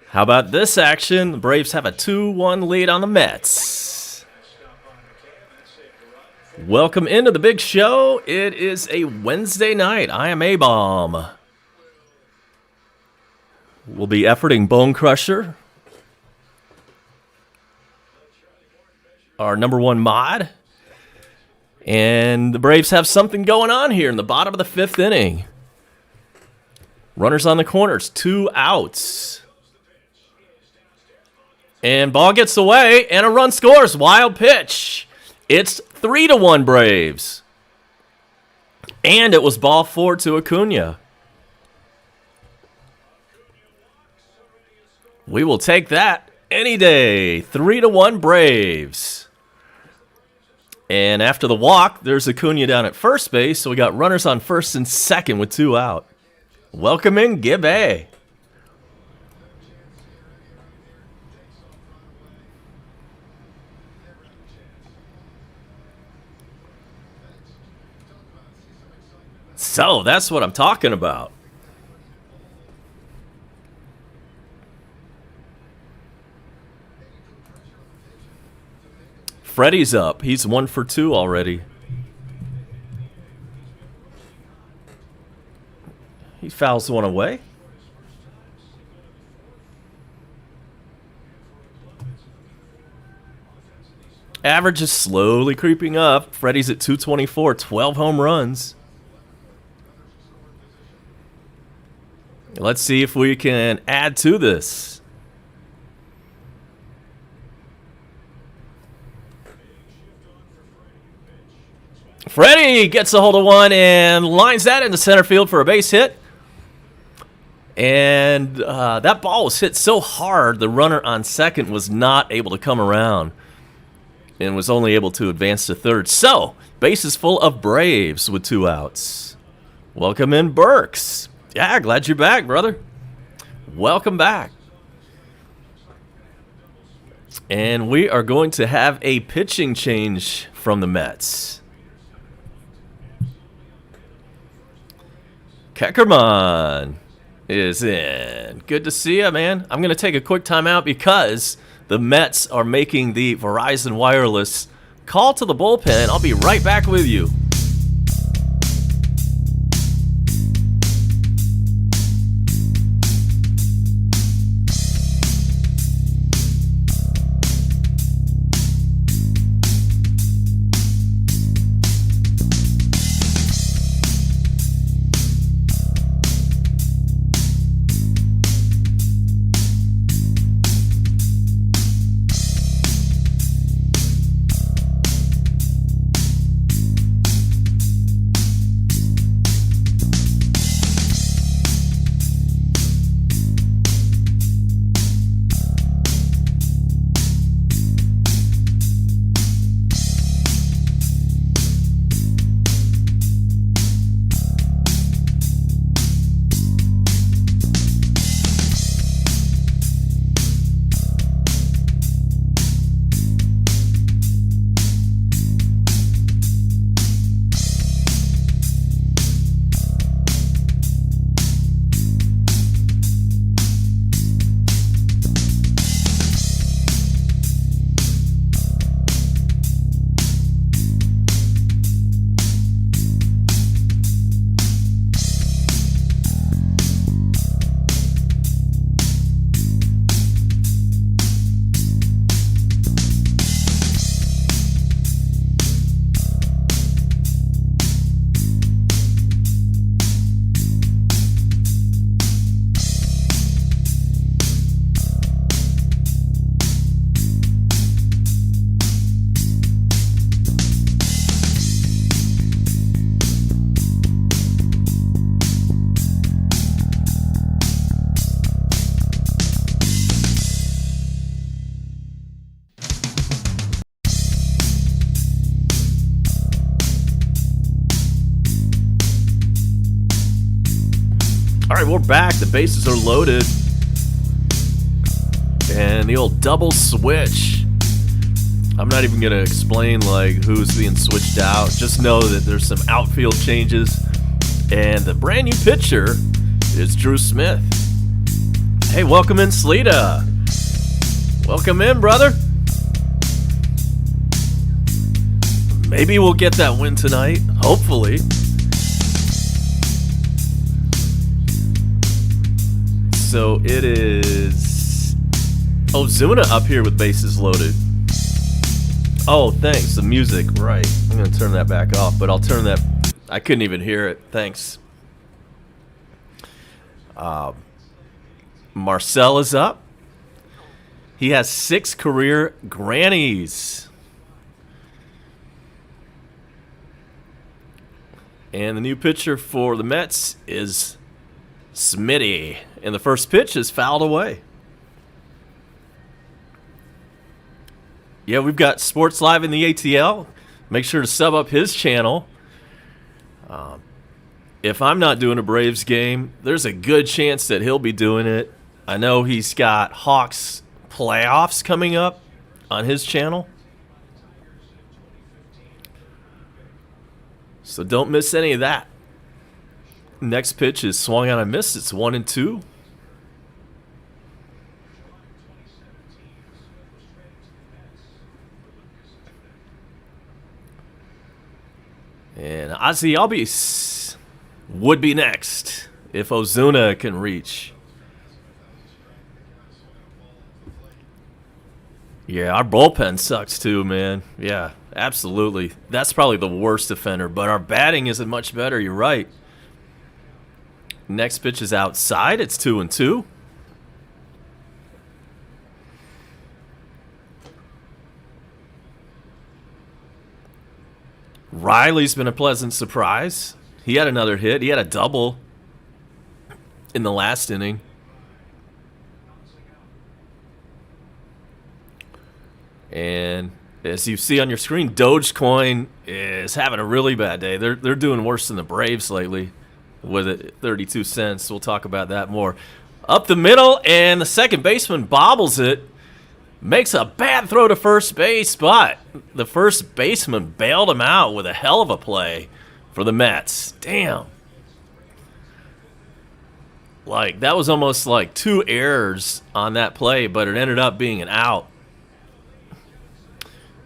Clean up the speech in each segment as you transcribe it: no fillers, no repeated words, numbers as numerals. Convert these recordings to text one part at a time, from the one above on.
How about this action? The Braves have a 2-1 lead on the Mets. Welcome into the big show. It is a Wednesday night. I am A-Bomb. We'll be efforting Bone Crusher, our number one mod. And the Braves have something going on here in the bottom of the fifth inning. Runners on the corners, 2 outs. And ball gets away, and a run scores. Wild pitch. It's 3-1 Braves. And it was ball 4 to Acuna. We will take that any day. 3-1 Braves. And after the walk, there's Acuna down at first base, so we got runners on first and second with 2 out. Welcome in, Gibby. So, that's what I'm talking about. Freddie's up. He's 1 for 2 already. He fouls one away. Average is slowly creeping up. Freddie's at 224, 12 home runs. Let's see if we can add to this. Freddie gets a hold of one and lines that into center field for a base hit. And that ball was hit so hard, the runner on second was not able to come around and was only able to advance to third. So, bases full of Braves with 2 outs. Welcome in, Burks. Yeah, glad you're back, brother. Welcome back. And we are going to have a pitching change from the Mets. Keckerman is in. Good to see you, man. I'm going to take a quick timeout because the Mets are making the Verizon Wireless call to the bullpen. I'll be right back with you. All right, we're back. The bases are loaded. And the old double switch. I'm not even going to explain like who's being switched out. Just know that there's some outfield changes. And the brand new pitcher is Drew Smith. Hey, welcome in, Sleeta. Welcome in, brother. Maybe we'll get that win tonight. Hopefully. So it is Ozuna up here with bases loaded. Oh, thanks. The music, right. I'm going to turn that back off, but I'll turn that. I couldn't even hear it. Thanks. Marcel is up. He has 6 career grannies. And the new pitcher for the Mets is Smitty. And the first pitch is fouled away. Yeah, we've got Sports Live in the ATL. Make sure to sub up his channel. If I'm not doing a Braves game, there's a good chance that he'll be doing it. I know he's got Hawks playoffs coming up on his channel. So don't miss any of that. Next pitch is swung on and missed. It's 1-2. And Ozzy Albies would be next if Ozuna can reach. Yeah, our bullpen sucks too, man. Yeah, absolutely. That's probably the worst offender, but our batting isn't much better. You're right. Next pitch is outside. It's 2-2. Riley's been a pleasant surprise. He had another hit. He had a double in the last inning. And as you see on your screen, Dogecoin is having a really bad day. They're doing worse than the Braves lately with it 32 cents. We'll talk about that more. Up the middle, and the second baseman bobbles it. Makes a bad throw to first base, but the first baseman bailed him out with a hell of a play for the Mets. Damn. Like, that was almost like 2 errors on that play, but it ended up being an out.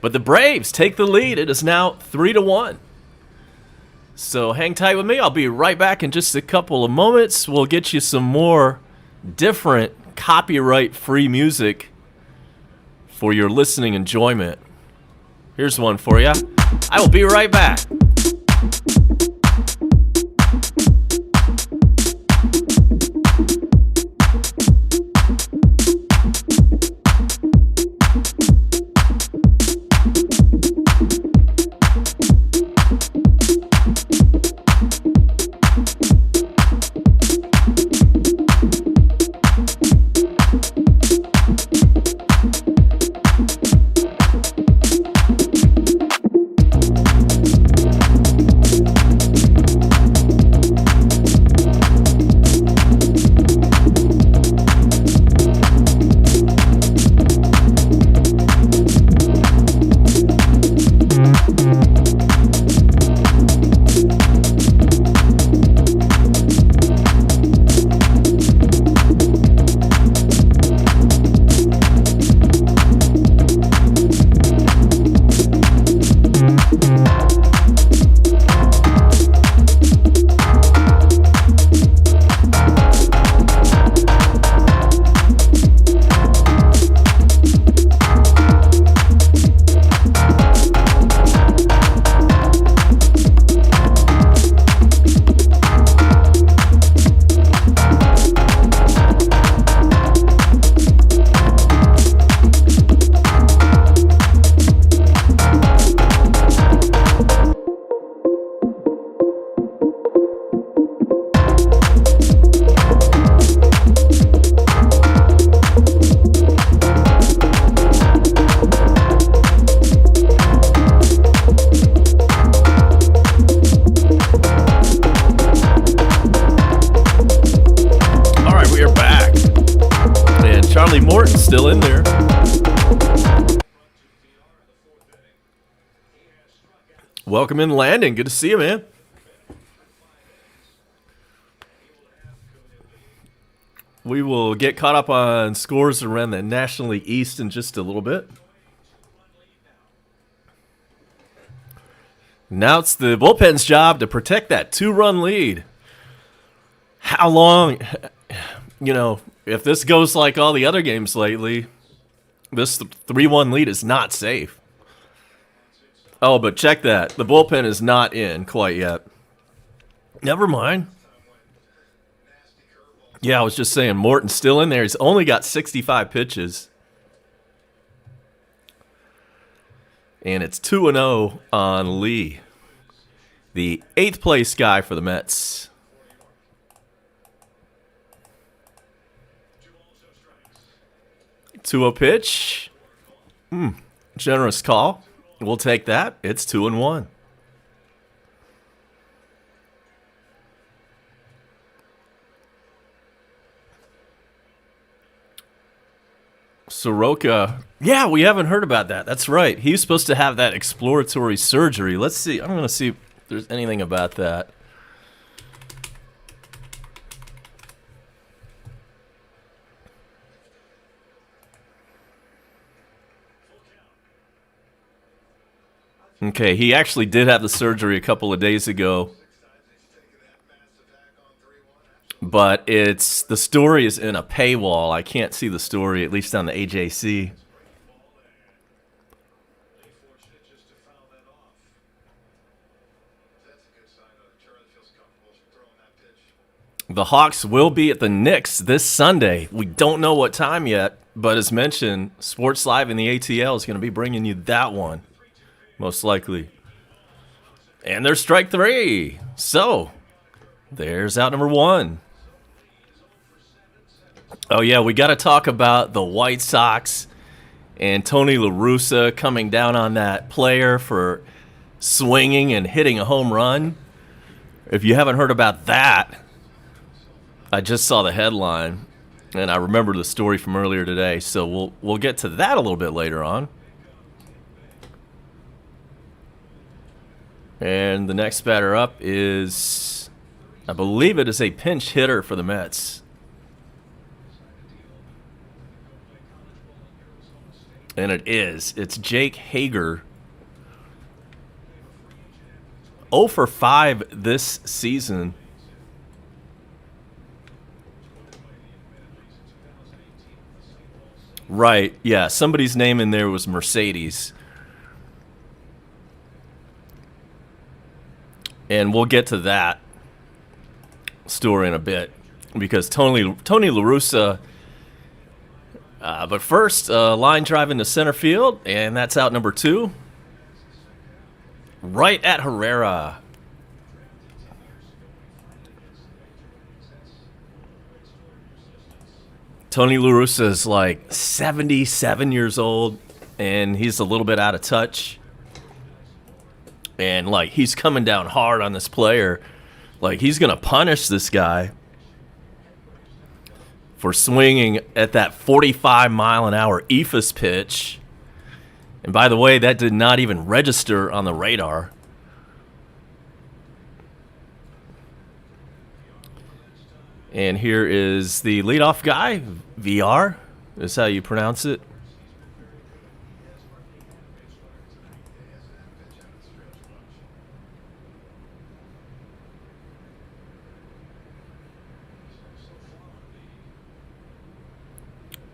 But the Braves take the lead. It is now 3-1. So hang tight with me. I'll be right back in just a couple of moments. We'll get you some more different copyright-free music for your listening enjoyment. Here's one for you. I will be right back. Still in there. Welcome in, Landon. Good to see you, man. We will get caught up on scores around the National League East in just a little bit. Now it's the bullpen's job to protect that 2-run lead. How long, if this goes like all the other games lately, this 3-1 lead is not safe. Oh, but check that. The bullpen is not in quite yet. Never mind. Yeah, I was just saying, Morton's still in there. He's only got 65 pitches. And it's 2-0 on Lee, the 8th place guy for the Mets. Two-0 pitch. Generous call. We'll take that. It's 2-1. Soroka. Yeah, we haven't heard about that. That's right. He's supposed to have that exploratory surgery. Let's see. I'm going to see if there's anything about that. Okay, he actually did have the surgery a couple of days ago. But the story is in a paywall. I can't see the story, at least on the AJC. The Hawks will be at the Knicks this Sunday. We don't know what time yet, but as mentioned, Sports Live in the ATL is going to be bringing you that one, most likely. And there's strike 3. So, there's out number 1. Oh, yeah, we got to talk about the White Sox and Tony La Russa coming down on that player for swinging and hitting a home run. If you haven't heard about that, I just saw the headline, and I remember the story from earlier today, so we'll get to that a little bit later on. And the next batter up is, I believe it is a pinch hitter for the Mets. And it is. It's Jake Hager. 0 for 5 this season. Right, yeah. Somebody's name in there was Mercedes. And we'll get to that story in a bit. Because Tony La Russa... but first, line drive into center field, and that's out number 2. Right at Herrera. Tony La Russa is like 77 years old, and he's a little bit out of touch. And, like, he's coming down hard on this player. Like, he's going to punish this guy for swinging at that 45-mile-an-hour eephus pitch. And by the way, that did not even register on the radar. And here is the leadoff guy, VR, is how you pronounce it.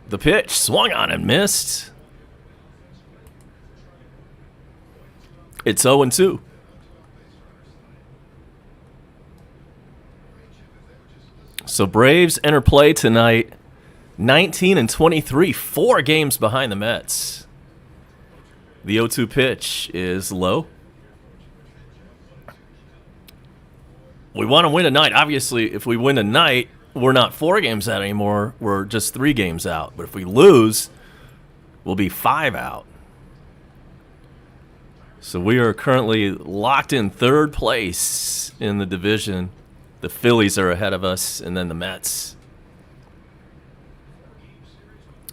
The pitch swung on and missed. It's 0-2. So Braves enter play tonight, 19-23, 4 games behind the Mets. The 0-2 pitch is low. We want to win tonight. Obviously, if we win tonight, we're not 4 games out anymore. We're just 3 games out. But if we lose, we'll be 5 out. So we are currently locked in 3rd place in the division. The Phillies are ahead of us, and then the Mets.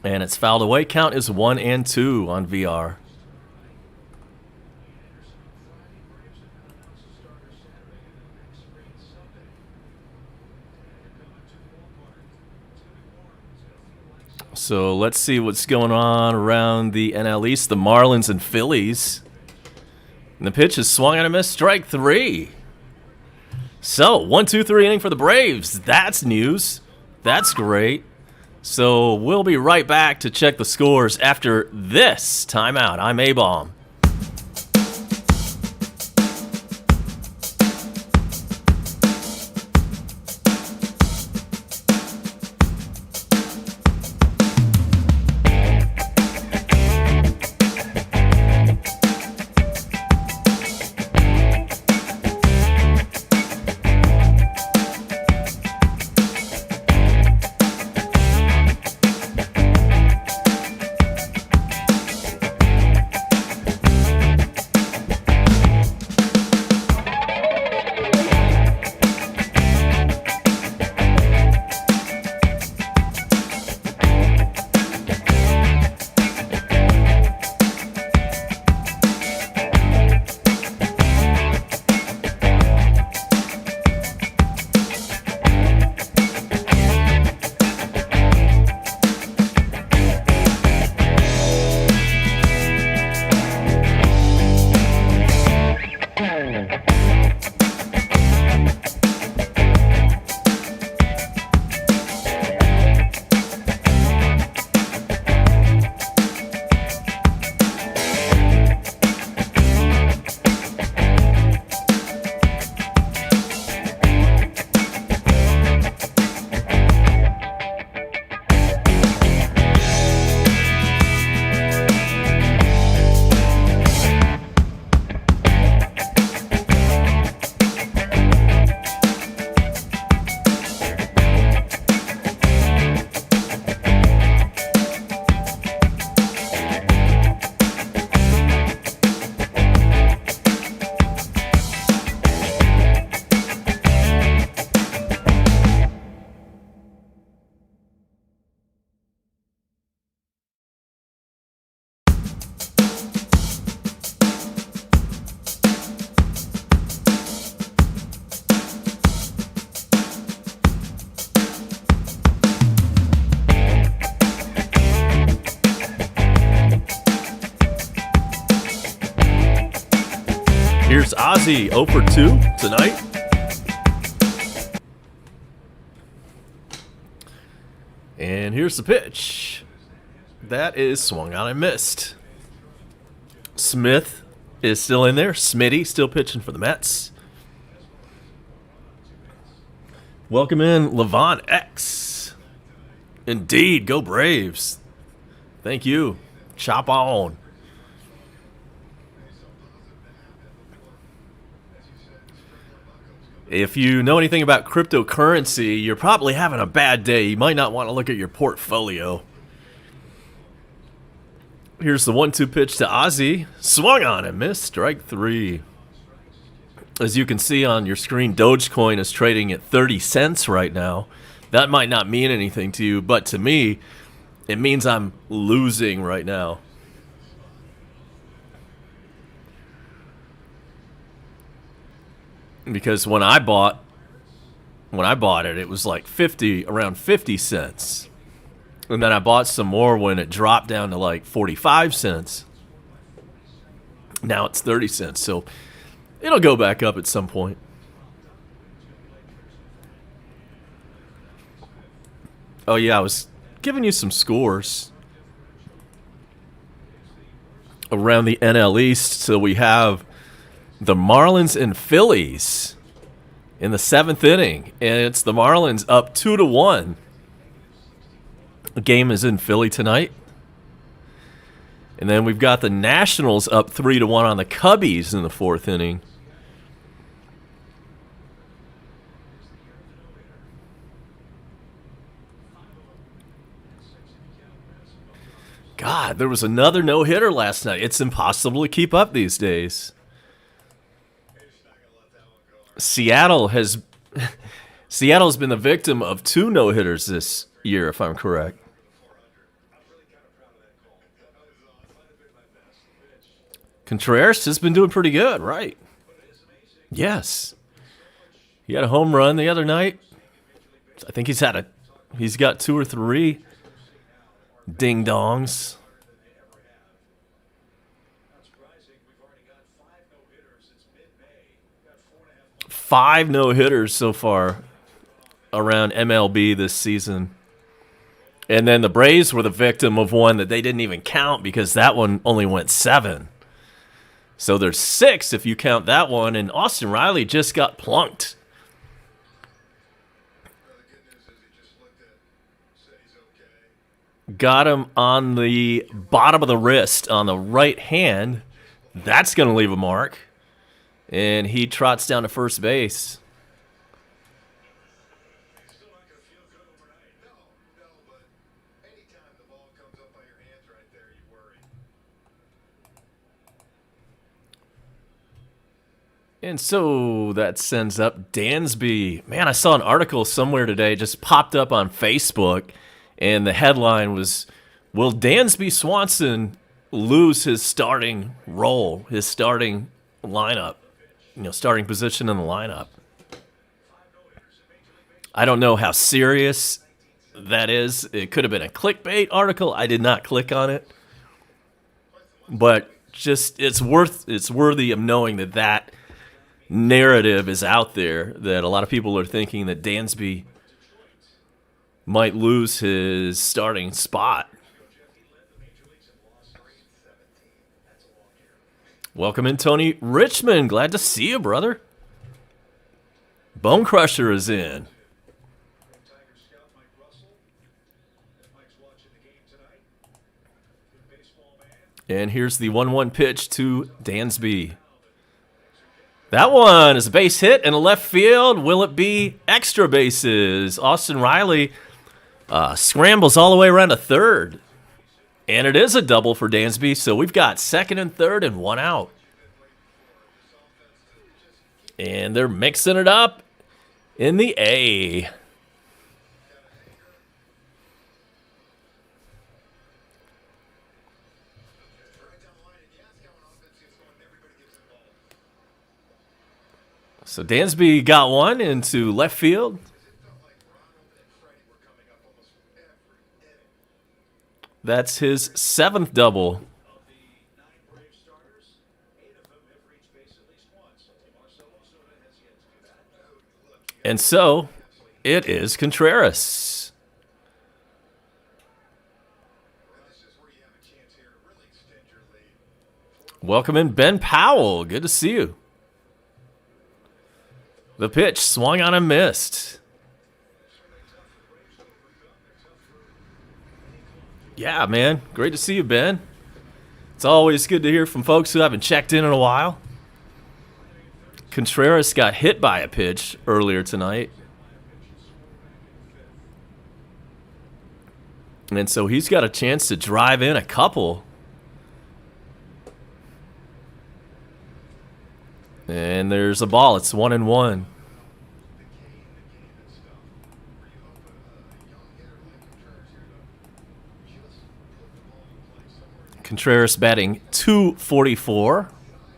And it's fouled away. Count is 1-2 on VR. So let's see what's going on around the NL East. The Marlins and Phillies. And the pitch is swung and a miss. Strike 3. So 1-2-3 inning for the Braves. That's news. That's great. So we'll be right back to check the scores after this timeout. I'm A-Bomb. Here's Ozzy 0 for 2 tonight. And here's the pitch. That is swung on and missed. Smith is still in there. Smitty still pitching for the Mets. Welcome in Levon X. Indeed, go Braves. Thank you. Chop on. If you know anything about cryptocurrency, you're probably having a bad day. You might not want to look at your portfolio. Here's the 1-2 pitch to Ozzy. Swung on and missed. Strike 3. As you can see on your screen, Dogecoin is trading at 30 cents right now. That might not mean anything to you, but to me, it means I'm losing right now. Because when I bought it, it was like around 50 cents. And then I bought some more when it dropped down to like 45 cents. Now it's 30 cents. So it'll go back up at some point. Oh yeah, I was giving you some scores around the NL East. So we have the Marlins and Phillies in the 7th inning, and it's the Marlins up 2-1. The game is in Philly tonight. And then we've got the Nationals up 3-1 on the Cubbies in the 4th inning. God, there was another no-hitter last night. It's impossible to keep up these days. Seattle's been the victim of 2 no-hitters this year, if I'm correct. Contreras has been doing pretty good, right? Yes. He had a home run the other night. I think he's got 2 or 3 Ding dongs. 5 no-hitters so far around MLB this season. And then the Braves were the victim of one that they didn't even count because that one only went 7. So there's 6 if you count that one, and Austin Riley just got plunked. Got him on the bottom of the wrist on the right hand. That's going to leave a mark. And he trots down to first base. And so that sends up Dansby. Man, I saw an article somewhere today, just popped up on Facebook, and the headline was, will Dansby Swanson lose his starting role, his starting lineup, starting position in the lineup? I don't know how serious that is. It could have been a clickbait article. I did not click on it. But just it's worthy of knowing that narrative is out there, that a lot of people are thinking that Dansby might lose his starting spot. Welcome in, Tony Richmond. Glad to see you, brother. Bone Crusher is in. And here's the 1-1 pitch to Dansby. That one is a base hit in the left field. Will it be extra bases? Austin Riley scrambles all the way around to third. And it is a double for Dansby, so we've got second and third and 1 out. And they're mixing it up in the A. So Dansby got one into left field. That's his 7th double. And so it is Contreras. Welcome in, Ben Powell. Good to see you. The pitch swung on and missed. Yeah, man. Great to see you, Ben. It's always good to hear from folks who haven't checked in a while. Contreras got hit by a pitch earlier tonight. And so he's got a chance to drive in a couple. And there's a ball. It's 1-1. Contreras batting .244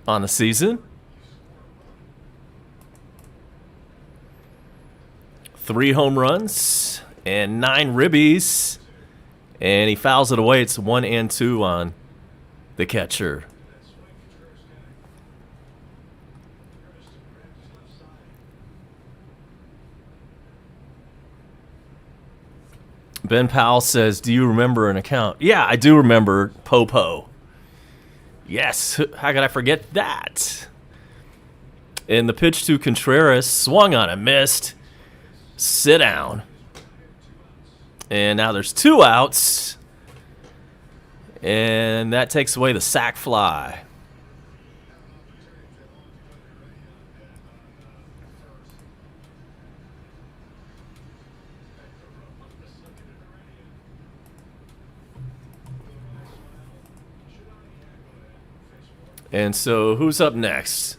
on the season. 3 home runs and 9 ribbies. And he fouls it away. It's 1-2 on the catcher. Ben Powell says, do you remember an account? Yeah, I do remember Popo. Yes, how could I forget that? And the pitch to Contreras, swung on and missed. Sit down. And now there's 2 outs. And that takes away the sac fly. And so who's up next?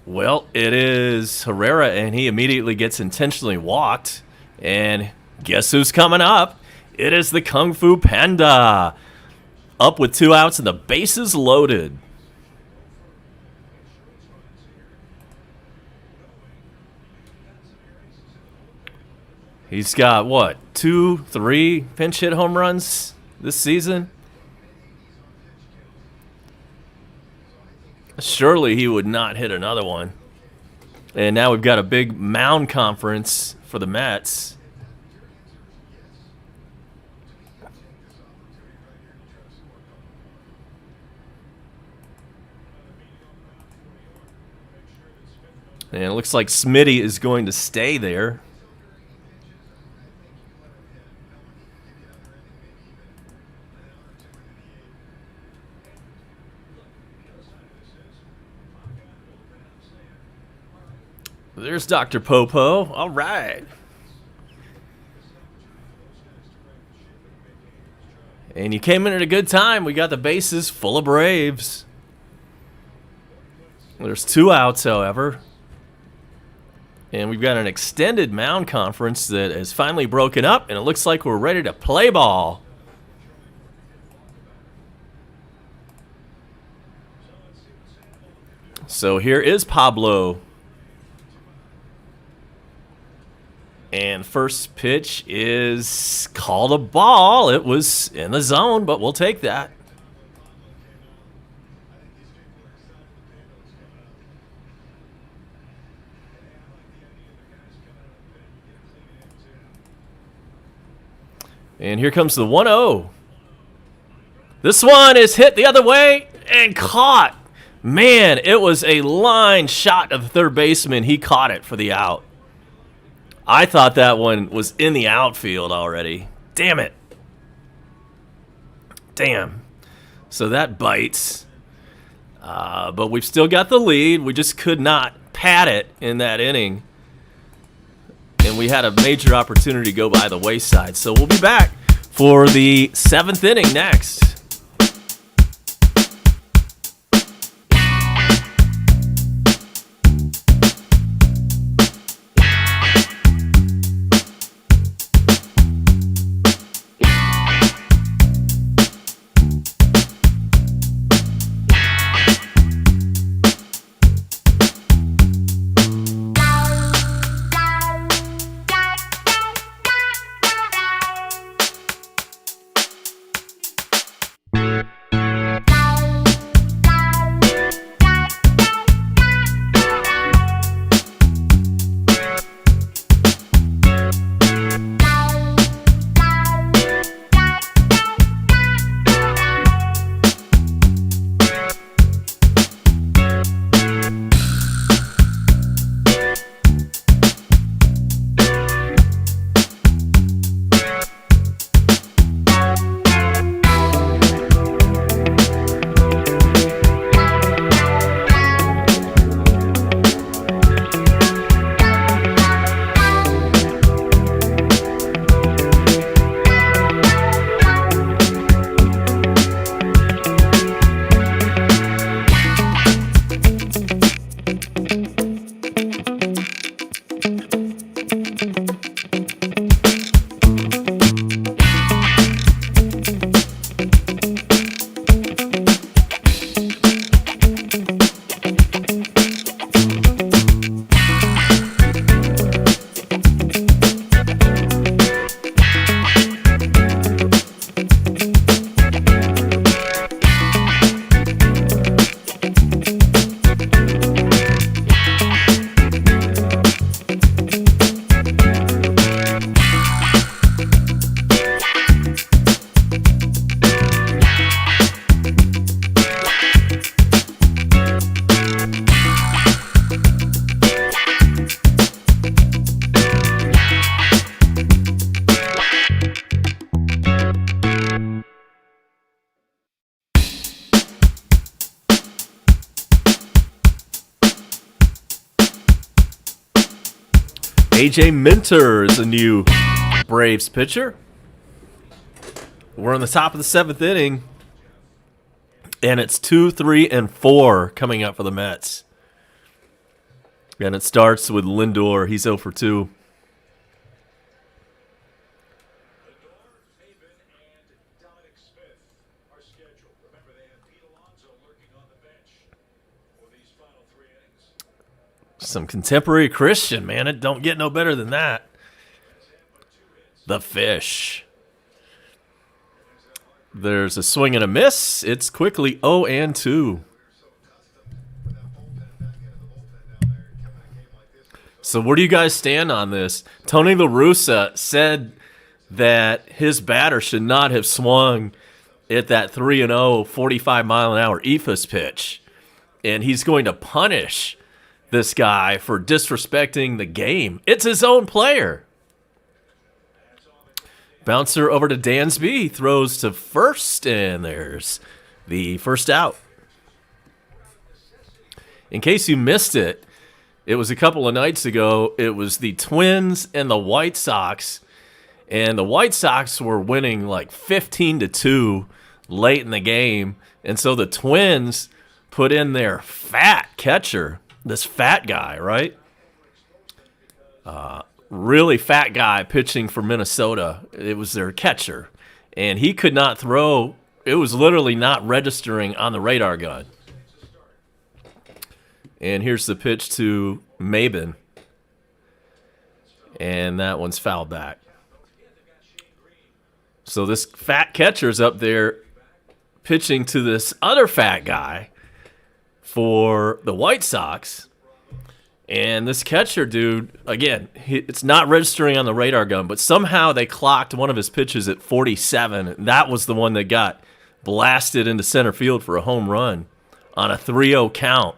Well, it is Herrera, and he immediately gets intentionally walked. And guess who's coming up? It is the Kung Fu Panda. Up with 2 outs and the bases loaded. He's got, what, 2, 3 pinch hit home runs this season? Surely he would not hit another one. And now we've got a big mound conference for the Mets. And it looks like Smitty is going to stay there. There's Dr. Popo. All right. And you came in at a good time. We got the bases full of Braves. There's 2 outs, however. And we've got an extended mound conference that has finally broken up, and it looks like we're ready to play ball. So here is Pablo. And first pitch is called a ball. It was in the zone, but we'll take that. And here comes the 1-0. This one is hit the other way and caught. Man, it was a line shot of the third baseman. He caught it for the out. I thought that one was in the outfield already. Damn it. Damn. So that bites. But we've still got the lead. We just could not pad it in that inning. And we had a major opportunity go by the wayside. So we'll be back for the 7th inning next. AJ Minter is a new Braves pitcher. We're on the top of the 7th inning, and it's 2, 3, and 4 coming up for the Mets. And it starts with Lindor. He's 0 for 2. Some contemporary Christian, man. It don't get no better than that. the fish. There's a swing and a miss. It's quickly 0-2. So where do you guys stand on this? Tony La Russa said that his batter should not have swung at that 3-0, 45-mile-an-hour eephus pitch. And he's going to punish this guy for disrespecting the game. It's his own player. Bouncer over to Dansby, throws to first, and there's the first out. In case you missed it, it was a couple of nights ago. It was the Twins and the White Sox, and the White Sox were winning like 15-2 late in the game, and so the Twins put in their fat catcher, this fat guy, right? Really fat guy pitching for Minnesota. It was their catcher, and he could not throw. It was literally not registering on the radar gun. And here's the pitch to Maben, and that one's fouled back. So this fat catcher's up there pitching to this other fat guy for the White Sox. And this catcher dude, again, it's not registering on the radar gun, but somehow they clocked one of his pitches at 47. And that was the one that got blasted into center field for a home run on a 3-0 count.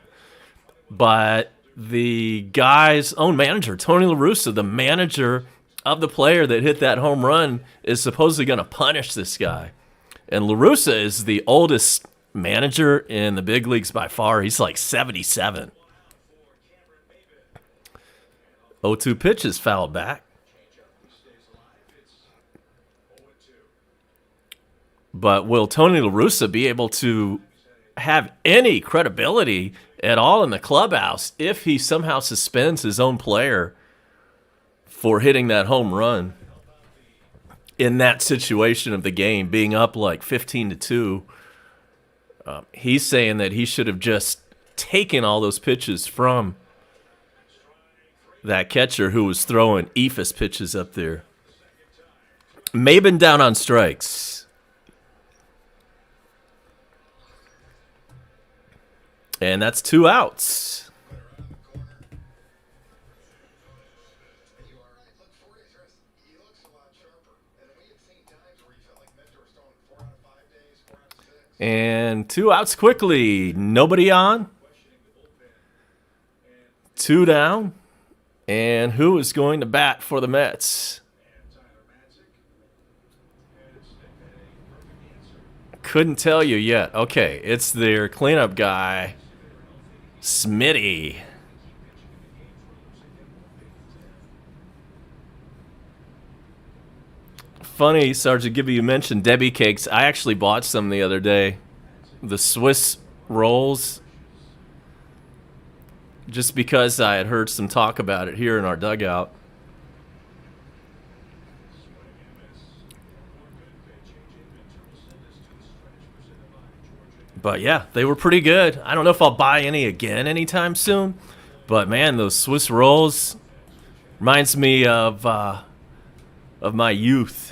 But the guy's own manager, Tony La Russa, the manager of the player that hit that home run, is supposedly going to punish this guy. And La Russa is the oldest manager in the big leagues by far. He's like 77. 0-2 pitch is fouled back. But will Tony La Russa be able to have any credibility at all in the clubhouse if he somehow suspends his own player for hitting that home run in that situation of the game, being up like 15-2? He's saying that he should have just taken all those pitches from that catcher who was throwing eephus pitches up there. Maben down on strikes. And that's 2 outs. And 2 outs quickly. Nobody on. 2 down. And who is going to bat for the Mets? Couldn't tell you yet. Okay, it's their cleanup guy, Smitty. Funny, Sergeant Gibby, you mentioned Debbie cakes. I actually bought some the other day. The Swiss rolls. Just because I had heard some talk about it here in our dugout. But yeah, they were pretty good. I don't know if I'll buy any again anytime soon. But man, those Swiss rolls reminds me of my youth.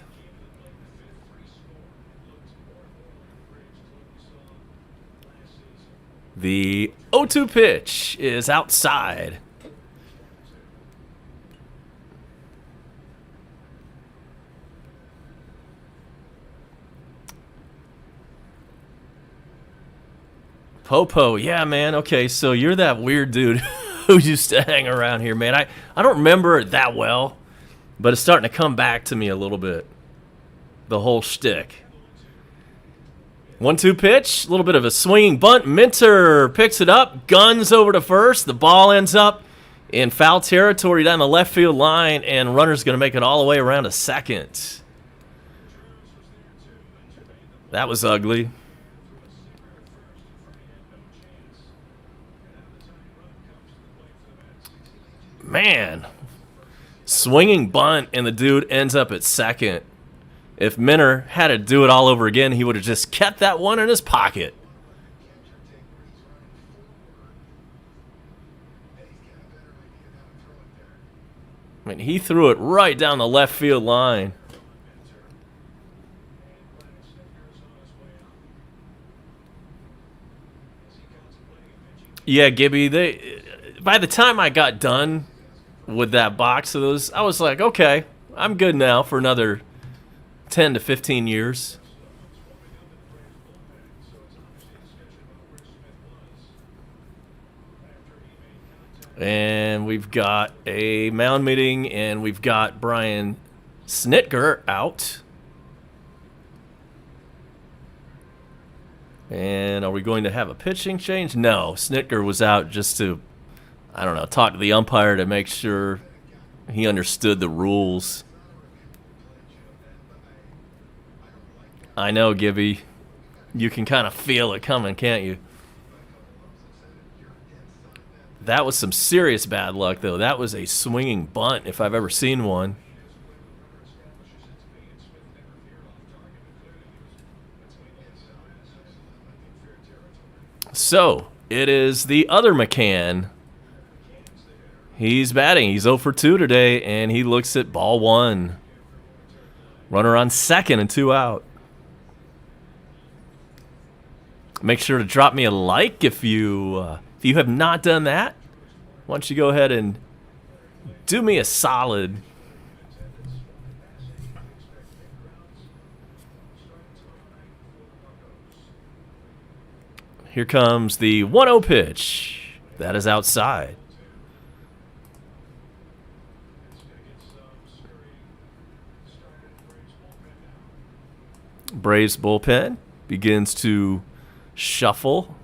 The 0-2 pitch is outside. Popo, yeah, man. Okay, so you're that weird dude who used to hang around here, man. I don't remember it that well, but it's starting to come back to me a little bit. The whole shtick. 1-2 pitch, a little bit of a swinging bunt. Minter picks it up, guns over to first. The ball ends up in foul territory down the left field line, and runner's going to make it all the way around to second. That was ugly. Man, swinging bunt, and the dude ends up at second. If Minter had to do it all over again, he would have just kept that one in his pocket. I mean, he threw it right down the left field line. Yeah, Gibby, by the time I got done with that box of those, I was like, okay, I'm good now for another 10 to 15 years. And we've got a mound meeting, and we've got Brian Snitker out. And are we going to have a pitching change? No, Snitker was out just to, I don't know, talk to the umpire to make sure he understood the rules. I know, Gibby. You can kind of feel it coming, can't you? That was some serious bad luck, though. That was a swinging bunt, if I've ever seen one. So, it is the other McCann. He's batting. He's 0 for 2 today, and he looks at ball one. Runner on second and 2 out. Make sure to drop me a like if you have not done that. Why don't you go ahead and do me a solid. Here comes the 1-0 pitch. That is outside. Braves bullpen begins to shuffle.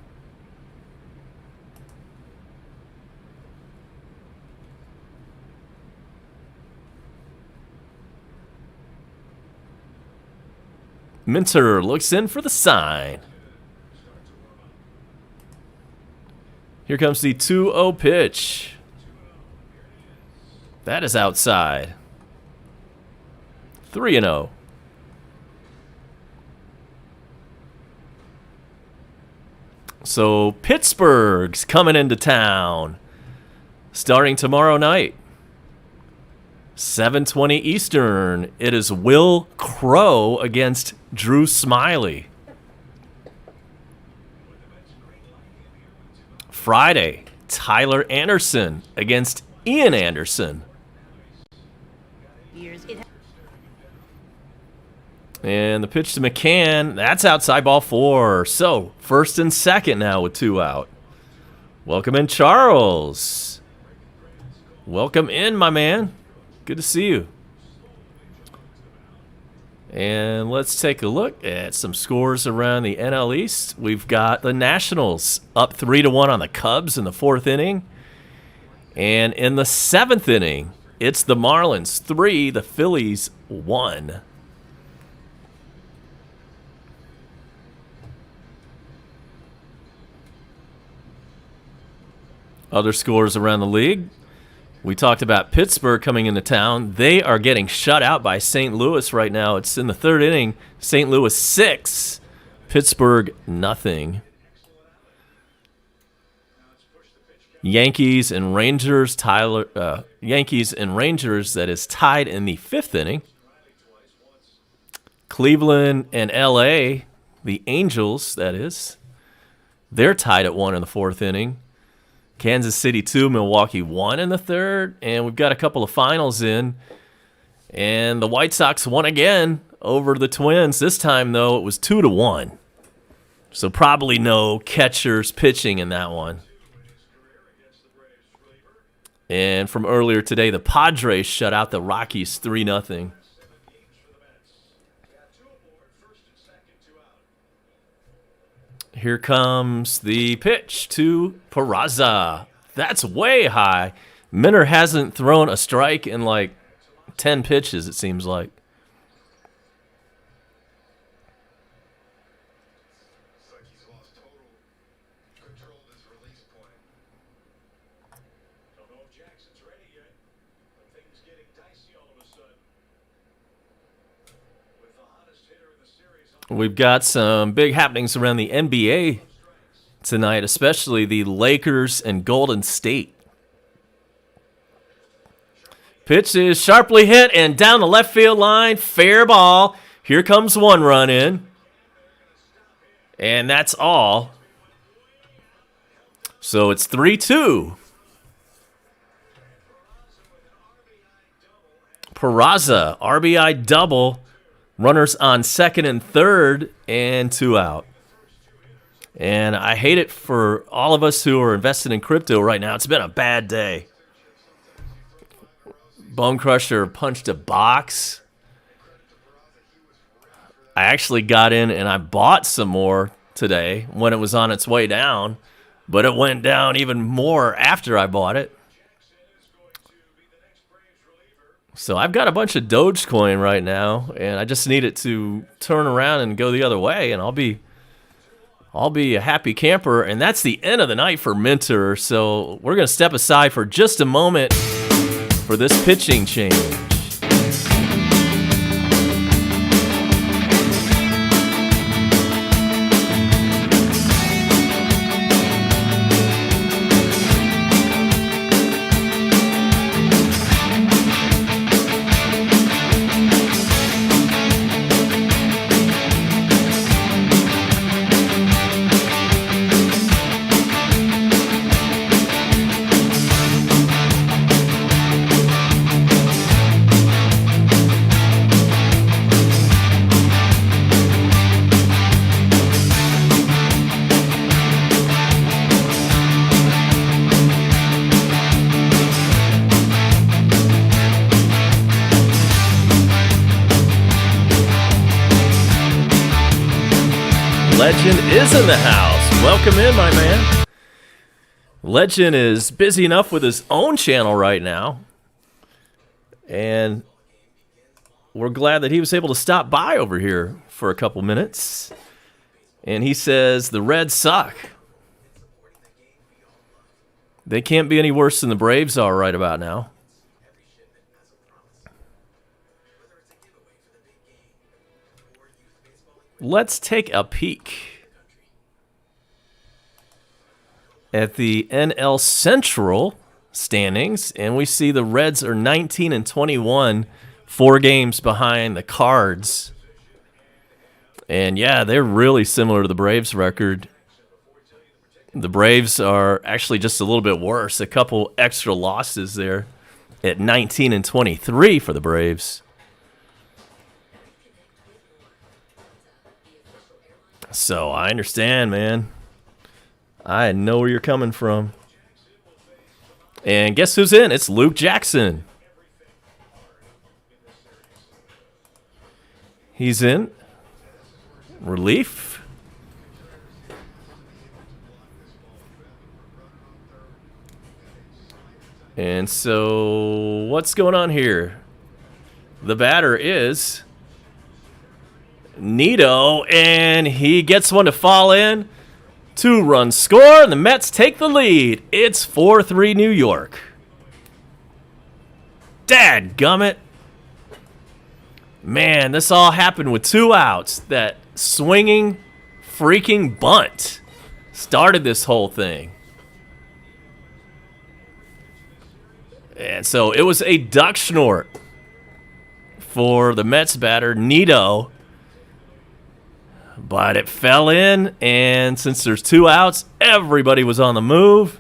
Minter looks in for the sign. Here comes the 2-0 pitch. That is outside. 3-0. So Pittsburgh's coming into town. Starting tomorrow night. 7:20 Eastern. It is Will Crow against Drew Smiley. Friday, Tyler Anderson against Ian Anderson. And the pitch to McCann, that's outside, ball 4. So, first and second now with 2 out. Welcome in, Charles. Welcome in, my man. Good to see you. And let's take a look at some scores around the NL East. We've got the Nationals up 3-1 on the Cubs in the 4th inning. And in the 7th inning, it's the Marlins 3, the Phillies 1. Other scores around the league. We talked about Pittsburgh coming into town. They are getting shut out by St. Louis right now. It's in the 3rd inning. St. Louis 6, Pittsburgh nothing. Yankees and Rangers. Yankees and Rangers, that is tied in the 5th inning. Cleveland and L.A., the Angels, that is, they're tied at 1 in the 4th inning. Kansas City 2, Milwaukee 1 in the 3rd. And we've got a couple of finals in. And the White Sox won again over the Twins. This time, though, it was 2-1. So probably no catchers pitching in that one. And from earlier today, the Padres shut out the Rockies 3-0. Here comes the pitch to Peraza. That's way high. Minter hasn't thrown a strike in like 10 pitches, it seems like. We've got some big happenings around the NBA tonight, especially the Lakers and Golden State. Pitch is sharply hit and down the left field line. Fair ball. Here comes one run in. And that's all. So it's 3-2. Peraza, RBI double. Runners on second and third, and 2 out. And I hate it for all of us who are invested in crypto right now. It's been a bad day. Bone Crusher punched a box. I actually got in and I bought some more today when it was on its way down, but it went down even more after I bought it. So I've got a bunch of Dogecoin right now, and I just need it to turn around and go the other way, and I'll be a happy camper. And that's the end of the night for Minter. So we're going to step aside for just a moment for this pitching change. Legend is in the house. Welcome in, my man. Legend is busy enough with his own channel right now, and we're glad that he was able to stop by over here for a couple minutes. And he says the Reds suck. They can't be any worse than the Braves are right about now. Let's take a peek at the NL Central standings, and we see the Reds are 19-21, 4 games behind the Cards. And yeah, they're really similar to the Braves record. The Braves are actually just a little bit worse, a couple extra losses there at 19-23 for the Braves. So I understand, man. I know where you're coming from. And guess who's in? It's Luke Jackson. He's in relief. And so what's going on here? The batter is Nito, and he gets one to fall in. 2-run score, and the Mets take the lead. It's 4-3 New York. Dadgummit. Man, this all happened with 2 outs. That swinging freaking bunt started this whole thing. And so it was a duck snort for the Mets batter, Nito. But it fell in, and since there's 2 outs, everybody was on the move.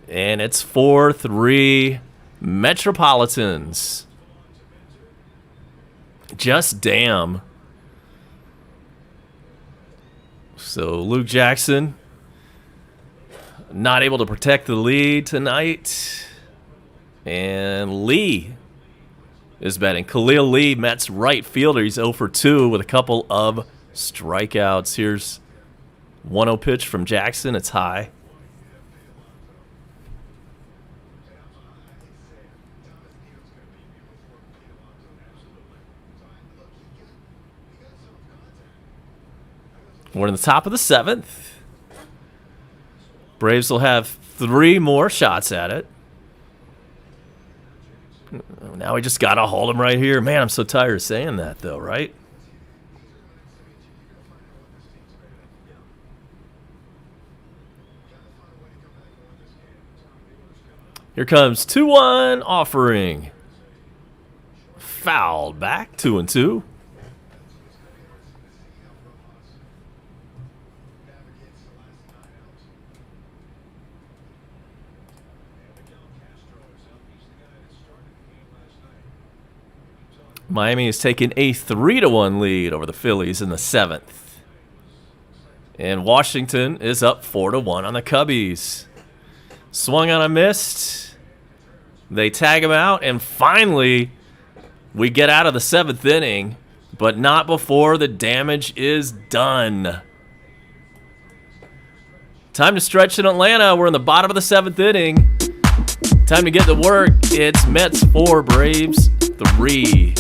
And it's 4-3 Metropolitans. Just damn. So Luke Jackson not able to protect the lead tonight. And Lee is batting. Khalil Lee, Mets right fielder. He's 0 for 2 with a couple of strikeouts. Here's 1-0 pitch from Jackson. It's high. We're in the top of the 7th. Braves will have 3 more shots at it. Now we just got to hold him right here. Man, I'm so tired of saying that, though, right? Here comes 2-1 offering. Fouled back, 2-2. Miami has taken a 3-1 lead over the Phillies in the 7th. And Washington is up 4-1 on the Cubbies. Swung on a missed. They tag him out, and finally we get out of the 7th inning, but not before the damage is done. Time to stretch in Atlanta. We're in the bottom of the 7th inning. Time to get to work. It's Mets 4, Braves 3.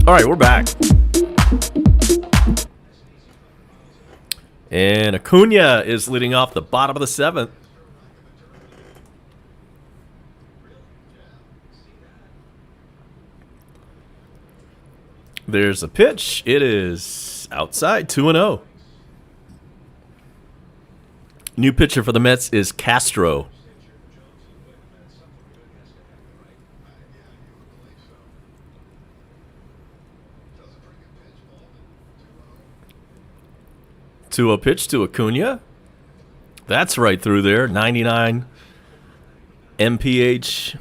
All right, we're back. And Acuna is leading off the bottom of the 7th. There's a pitch. It is outside, 2-0. New pitcher for the Mets is Castro. To a pitch to Acuna. That's right through there. 99 MPH.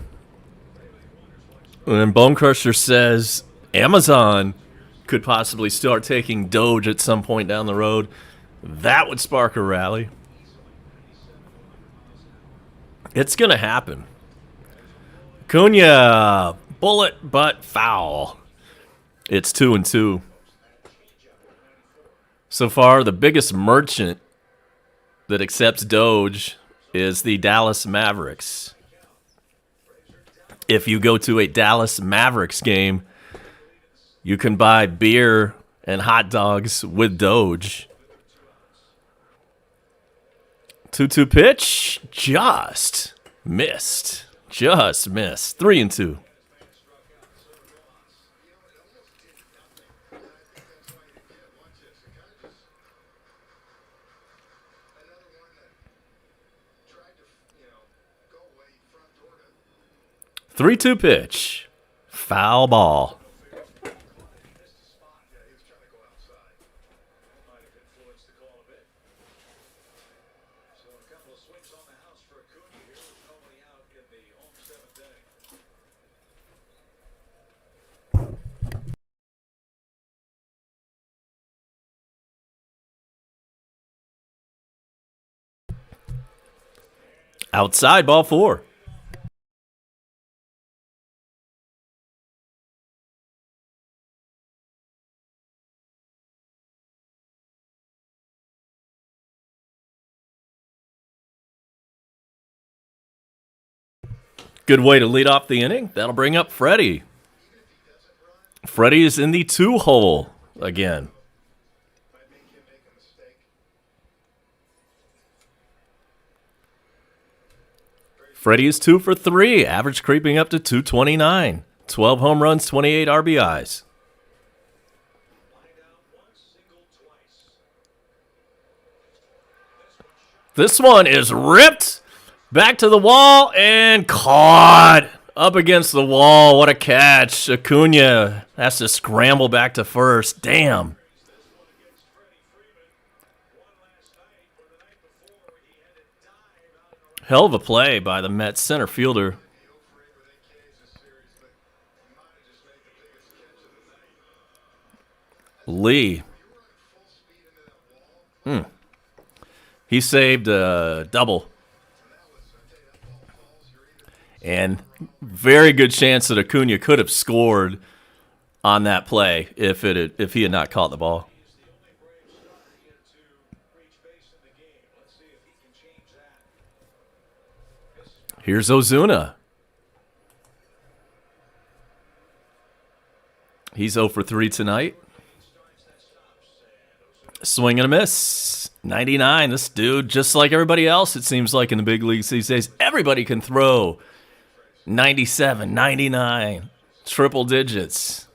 And Bone Crusher says Amazon could possibly start taking Doge at some point down the road. That would spark a rally. It's going to happen. Acuna, bullet but foul. It's 2-2. So far, the biggest merchant that accepts Doge is the Dallas Mavericks. If you go to a Dallas Mavericks game, you can buy beer and hot dogs with Doge. 2-2 pitch, just missed. 3-2. 3-2 pitch. Foul ball. Outside, ball 4. Good way to lead off the inning. That'll bring up Freddie. Freddie is in the 2-hole again. Freddie is 2 for 3, average creeping up to 229. 12 home runs, 28 RBIs. This one is ripped back to the wall and caught up against the wall. What a catch. Acuna has to scramble back to first. Damn. Hell of a play by the Mets center fielder. Lee. He saved a double. And very good chance that Acuna could have scored on that play if he had not caught the ball. Here's Ozuna. He's 0 for 3 tonight. Swing and a miss. 99. This dude, just like everybody else, it seems like in the big leagues these days, everybody can throw 97, 99, triple digits.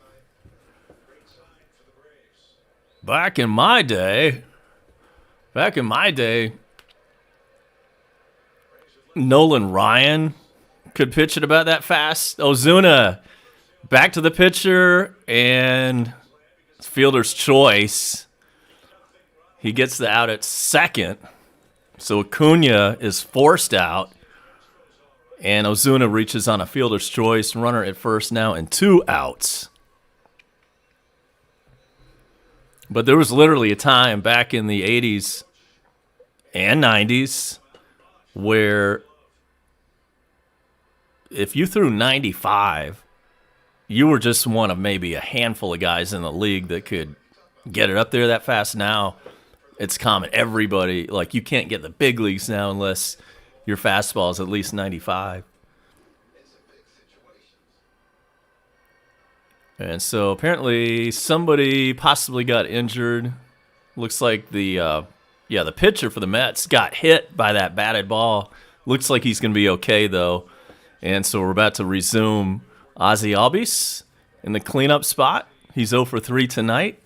Back in my day, Nolan Ryan could pitch it about that fast. Ozuna back to the pitcher, and fielder's choice. He gets the out at second. So Acuna is forced out, and Ozuna reaches on a fielder's choice. Runner at first now and 2 outs. But there was literally a time back in the 80s and 90s where if you threw 95, you were just one of maybe a handful of guys in the league that could get it up there that fast. Now it's common. Everybody, like, you can't get the big leagues now unless your fastball is at least 95. And so apparently somebody possibly got injured. Looks like the pitcher for the Mets got hit by that batted ball. Looks like he's going to be okay, though. And so we're about to resume. Ozzy Albies in the cleanup spot. He's 0 for 3 tonight.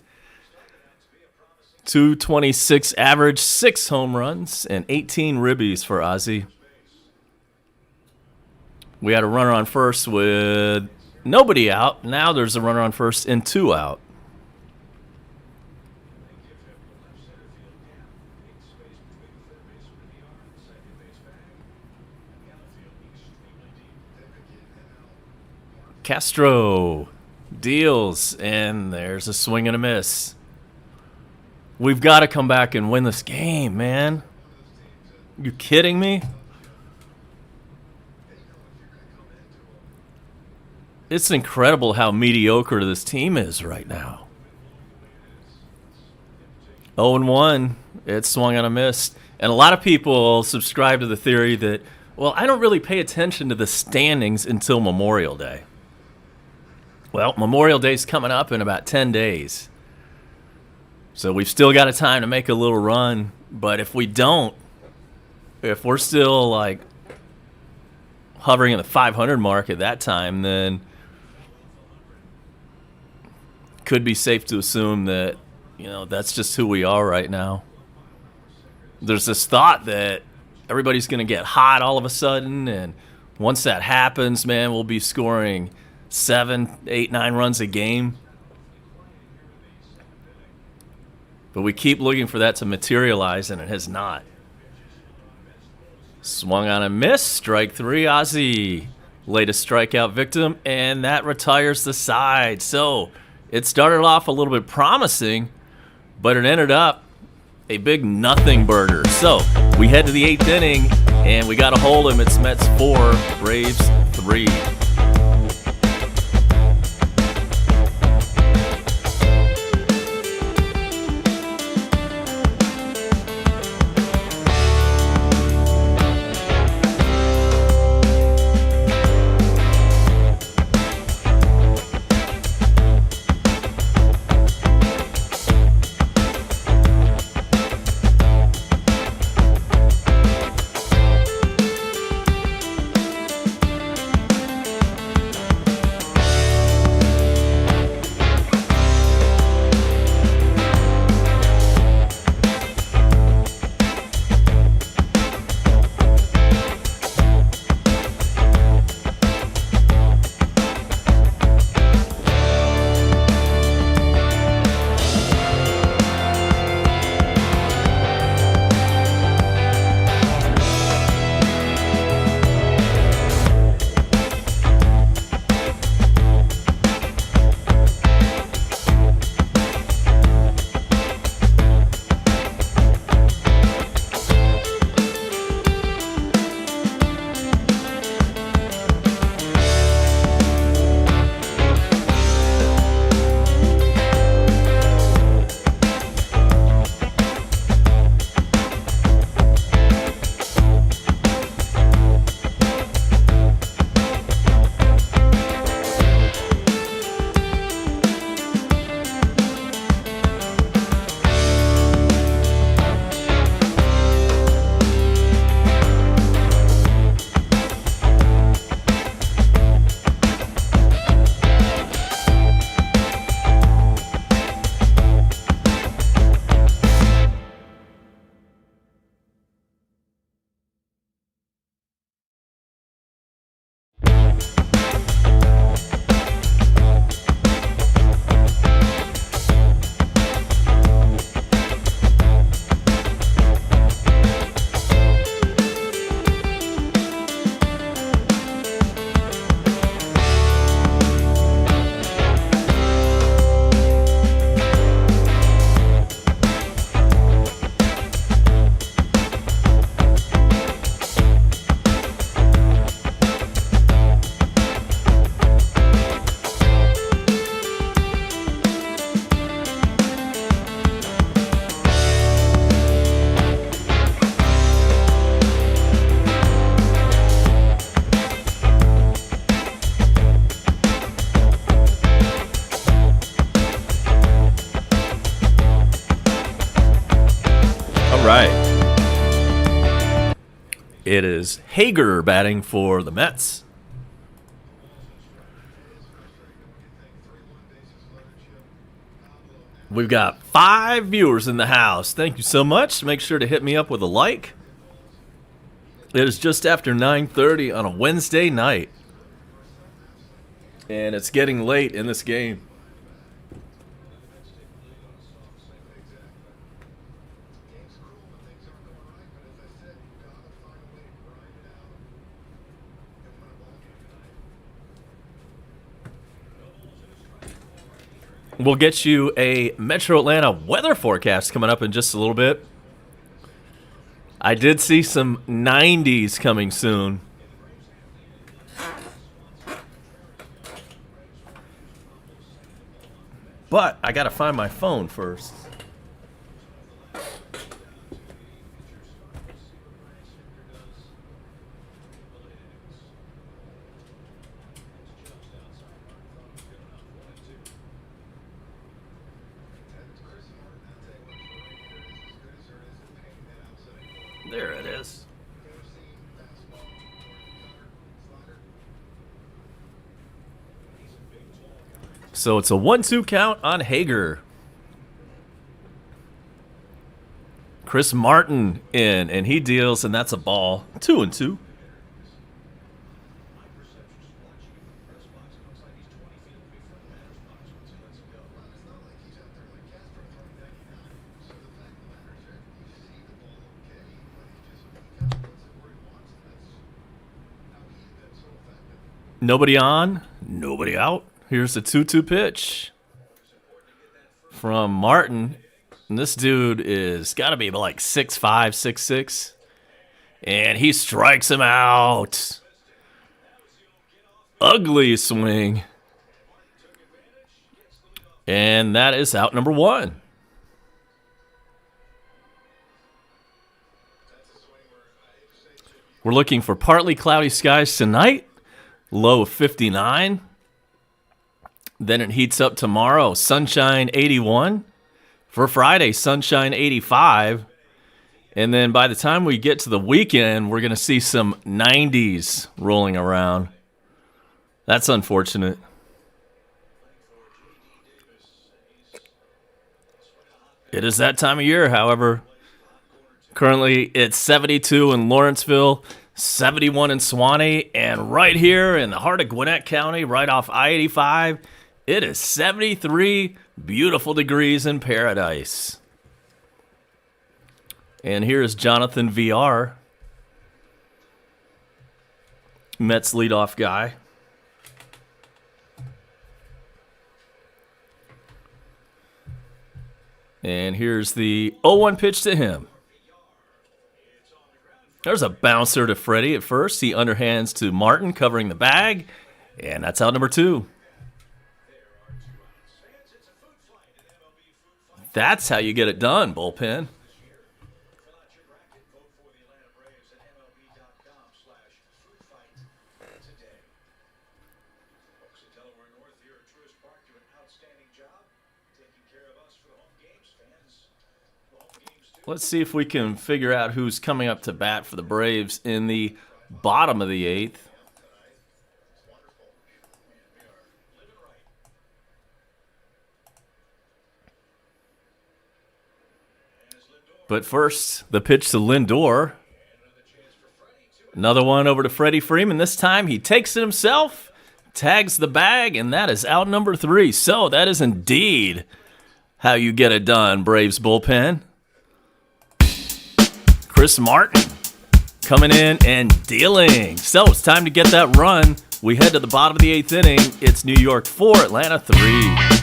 226 average, 6 home runs, and 18 ribbies for Ozzy. We had a runner on first with nobody out. Now there's a runner on first and 2 out. Castro deals, and there's a swing and a miss. We've got to come back and win this game, man. You kidding me? It's incredible how mediocre this team is right now. 0-1. It swung and a miss. And a lot of people subscribe to the theory that, well, I don't really pay attention to the standings until Memorial Day. Well, Memorial Day's coming up in about 10 days. So we've still got a time to make a little run. But if we don't, if we're still like hovering in the 500 mark at that time, then could be safe to assume that, you know, that's just who we are right now. There's this thought that everybody's going to get hot all of a sudden and Once that happens, man, we'll be scoring 7, 8, 9 runs a game. But we keep looking for that to materialize, and it has not. Swung on a miss. Strike 3, Ozzy. Latest strikeout victim, and that retires the side. So it started off a little bit promising, but it ended up a big nothing burger. So we head to the 8th inning, and we got to hold him. It's Mets 4, Braves 3. It is Hager batting for the Mets. We've got 5 viewers in the house. Thank you so much. Make sure to hit me up with a like. It is just after 9:30 on a Wednesday night. And it's getting late in this game. We'll get you a Metro Atlanta weather forecast coming up in just a little bit. I did see some 90s coming soon. But I gotta find my phone first. There it is. So it's a 1-2 count on Hager. Chris Martin in, and he deals, and that's a ball. 2-2. Nobody on, nobody out. Here's the 2-2 pitch from Martin. And this dude is got to be like 6'5", 6'6". And he strikes him out. Ugly swing. And that is out number 1. We're looking for partly cloudy skies tonight. Low of 59. Then it heats up tomorrow. Sunshine 81. For Friday, sunshine 85. And then by the time we get to the weekend, we're going to see some 90s rolling around. That's unfortunate. It is that time of year, however. Currently, it's 72 in Lawrenceville, 71 in Suwannee, and right here in the heart of Gwinnett County, right off I-85, it is 73 beautiful degrees in paradise. And here's Jonathan VR, Mets leadoff guy. And here's the 0-1 pitch to him. There's a bouncer to Freddie at first. He underhands to Martin, covering the bag. And that's out number 2. That's how you get it done, bullpen. Let's see if we can figure out who's coming up to bat for the Braves in the bottom of the 8th. But first, the pitch to Lindor. Another one over to Freddie Freeman. This time he takes it himself, tags the bag, and that is out number 3. So that is indeed how you get it done, Braves bullpen. Chris Martin coming in and dealing. So it's time to get that run. We head to the bottom of the 8th inning. It's New York 4, Atlanta 3.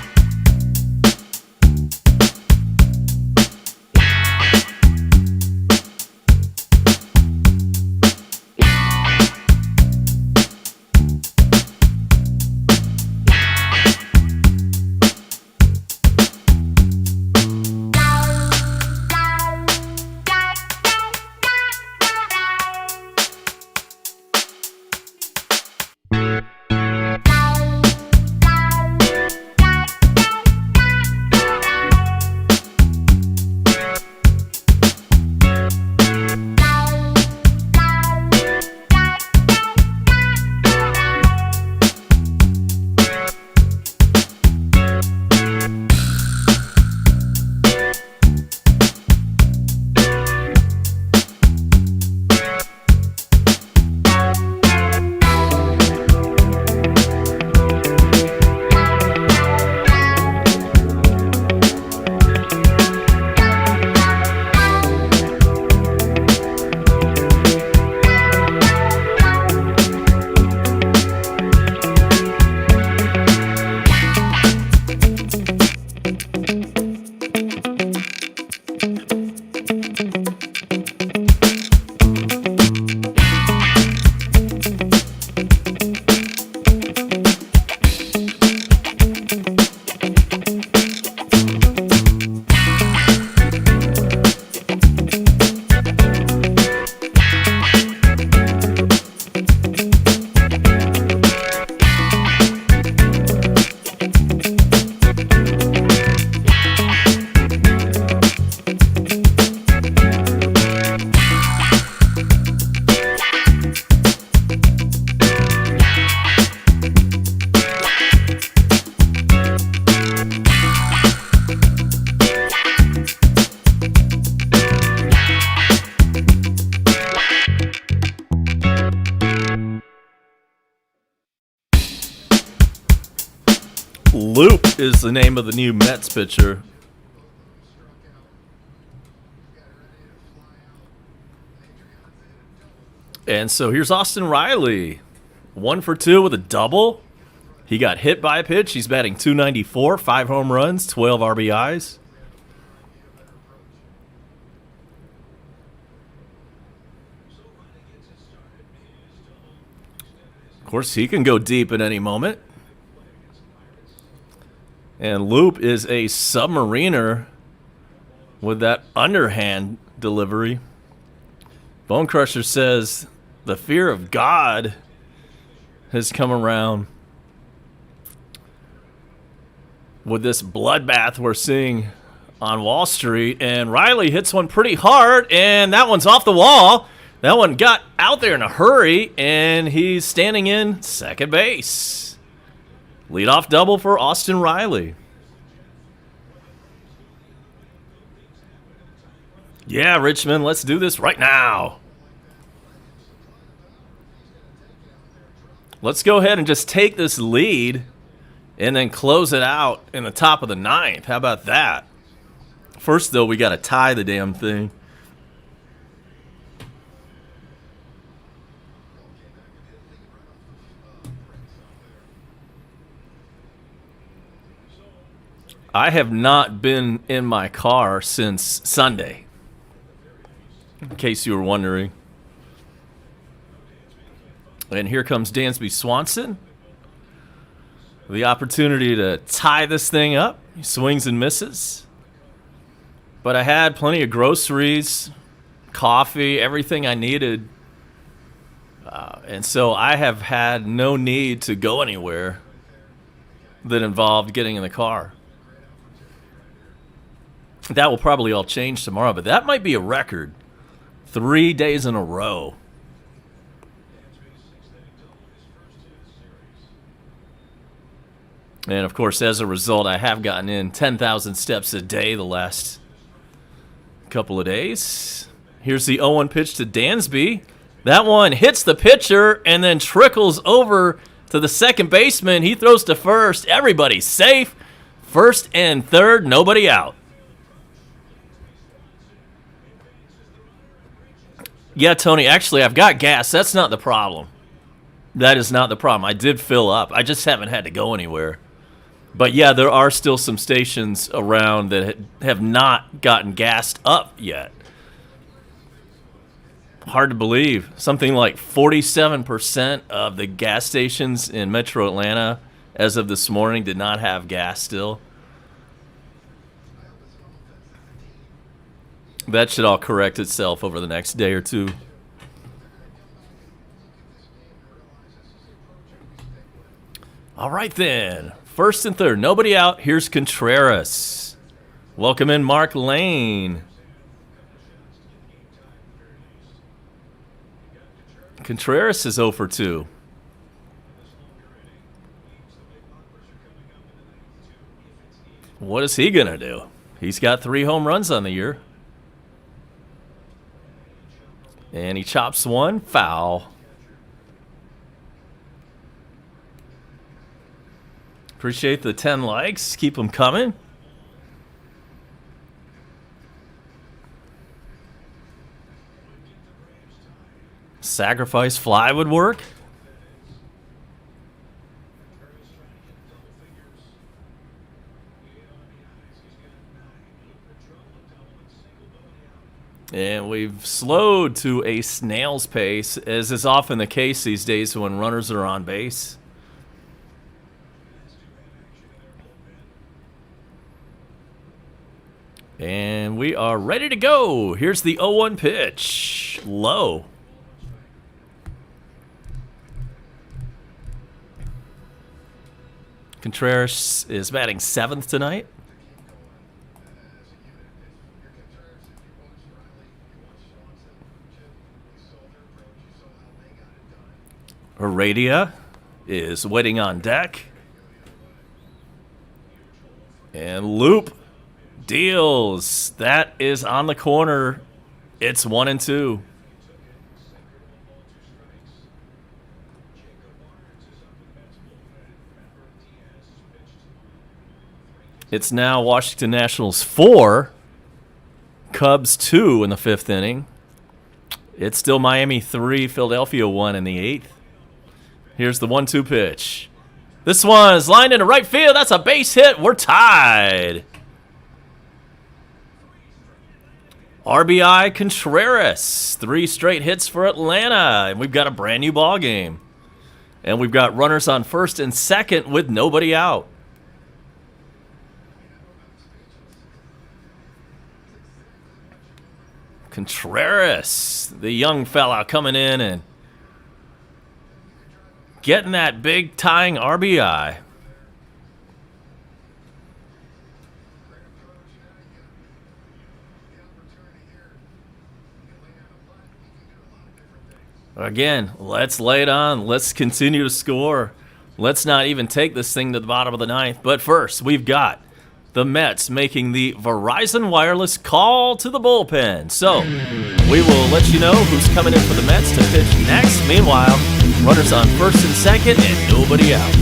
Loop is the name of the new Mets pitcher. And so here's Austin Riley 1 for 2 with a double. He got hit by a pitch. He's batting .294, 5 home runs, 12 RBIs. Of course, he can go deep at any moment. And Loop is a submariner with that underhand delivery. Bone Crusher says the fear of God has come around with this bloodbath we're seeing on Wall Street. And Riley hits one pretty hard, and that one's off the wall. That one got out there in a hurry, and he's standing in second base. Leadoff double for Austin Riley. Yeah, Richmond, let's do this right now. Let's go ahead and just take this lead and then close it out in the top of the 9th. How about that? First, though, we got to tie the damn thing. I have not been in my car since Sunday, in case you were wondering. And here comes Dansby Swanson. The opportunity to tie this thing up. He swings and misses. But I had plenty of groceries, coffee, everything I needed. And so I have had no need to go anywhere that involved getting in the car. That will probably all change tomorrow, but that might be a record. 3 days in a row. And, of course, as a result, I have gotten in 10,000 steps a day the last couple of days. Here's the 0-1 pitch to Dansby. That one hits the pitcher and then trickles over to the second baseman. He throws to first. Everybody's safe. First and third, nobody out. Yeah, Tony, actually, I've got gas. That's not the problem. That is not the problem. I did fill up. I just haven't had to go anywhere. But, yeah, there are still some stations around that have not gotten gassed up yet. Hard to believe. Something like 47% of the gas stations in Metro Atlanta as of this morning did not have gas still. That should all correct itself over the next day or two. All right, then. First and third. Nobody out. Here's Contreras. Welcome in Mark Lane. Contreras is 0 for 2. What is he going to do? He's got 3 home runs on the year. And he chops one, foul. Appreciate the 10 likes. Keep them coming. Sacrifice fly would work. And we've slowed to a snail's pace, as is often the case these days when runners are on base. And we are ready to go. Here's the 0-1 pitch. Low. Contreras is batting 7th tonight. Heredia is waiting on deck. And Loop deals. That is on the corner. It's 1-2. It's now Washington Nationals 4, Cubs 2 in the 5th inning. It's still Miami 3, Philadelphia 1 in the 8th. Here's the 1-2 pitch. This one is lined into right field. That's a base hit. We're tied. RBI Contreras. 3 straight hits for Atlanta. And we've got a brand new ball game. And we've got runners on first and second with nobody out. Contreras, the young fella coming in and getting that big tying RBI. Again, let's lay it on. Let's continue to score. Let's not even take this thing to the bottom of the ninth. But first, we've got the Mets making the Verizon Wireless call to the bullpen. So, we will let you know who's coming in for the Mets to pitch next. Meanwhile, runners on first and second and nobody out.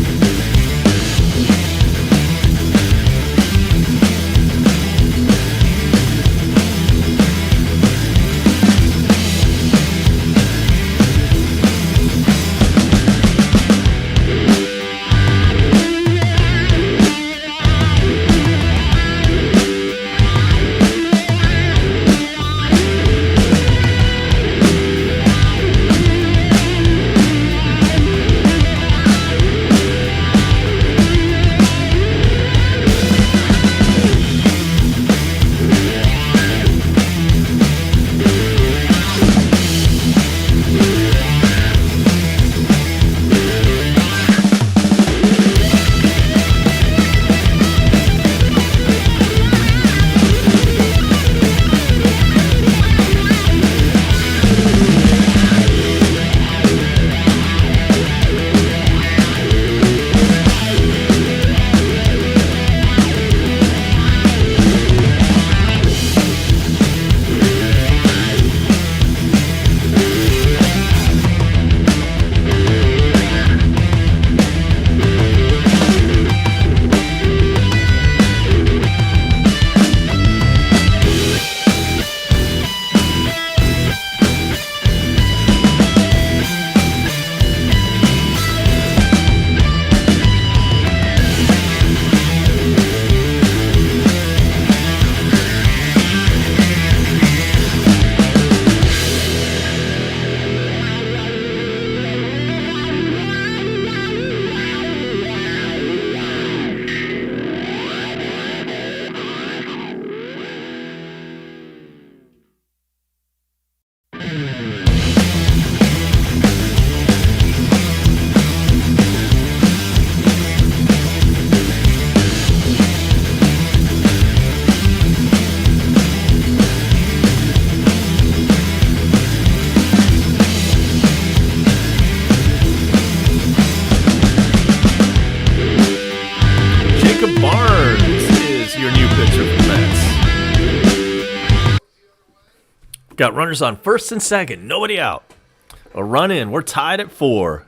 Got runners on first and second, nobody out. A run in, we're tied at 4.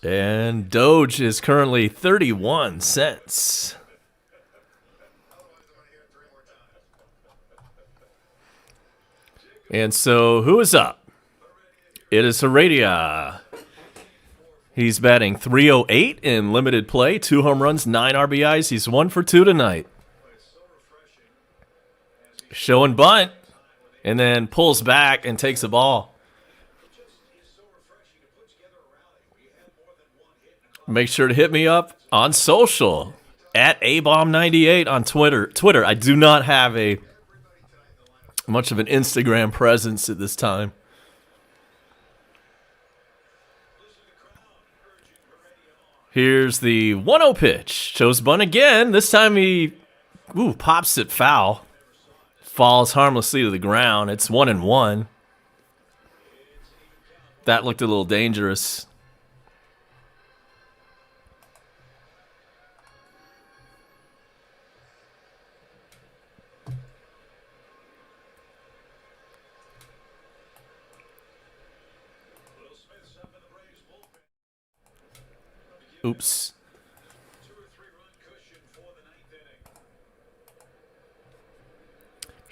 And Doge is currently 31 cents. And so, who is up? It is Heredia. He's batting .308 in limited play, 2 home runs, 9 RBIs. He's 1 for 2 tonight. Showing bunt, and then pulls back and takes the ball. Make sure to hit me up on social at abomb98 on Twitter. I do not have much of an Instagram presence at this time. Here's the 1-0 pitch. Shows bunt again. This time he pops it foul. Falls harmlessly to the ground. It's 1-1. That looked a little dangerous. Oops.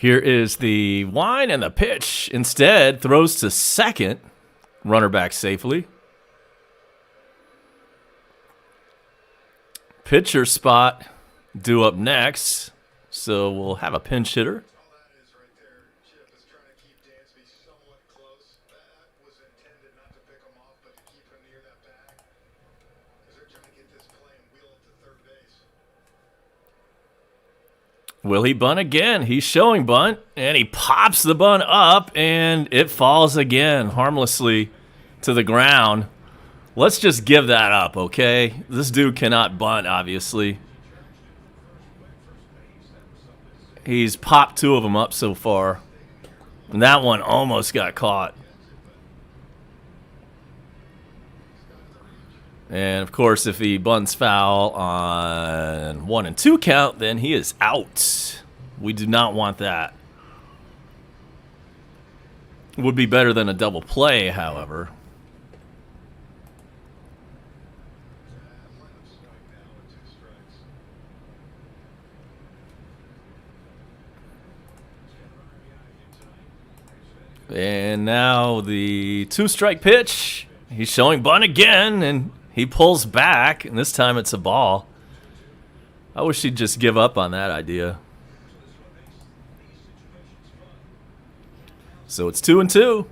Here is the wind and the pitch. Instead, throws to second. Runner back safely. Pitcher spot due up next. So we'll have a pinch hitter. Will he bunt again? He's showing bunt, and he pops the bunt up, and it falls again harmlessly to the ground. Let's just give that up, okay? This dude cannot bunt, obviously. He's popped 2 of them up so far, and that one almost got caught. And, of course, if he bunts foul on 1 and 2 count, then he is out. We do not want that. Would be better than a double play, however. And now the 2-strike pitch. He's showing bunt again, and he pulls back, and this time it's a ball. I wish he'd just give up on that idea. So it's 2 and 2.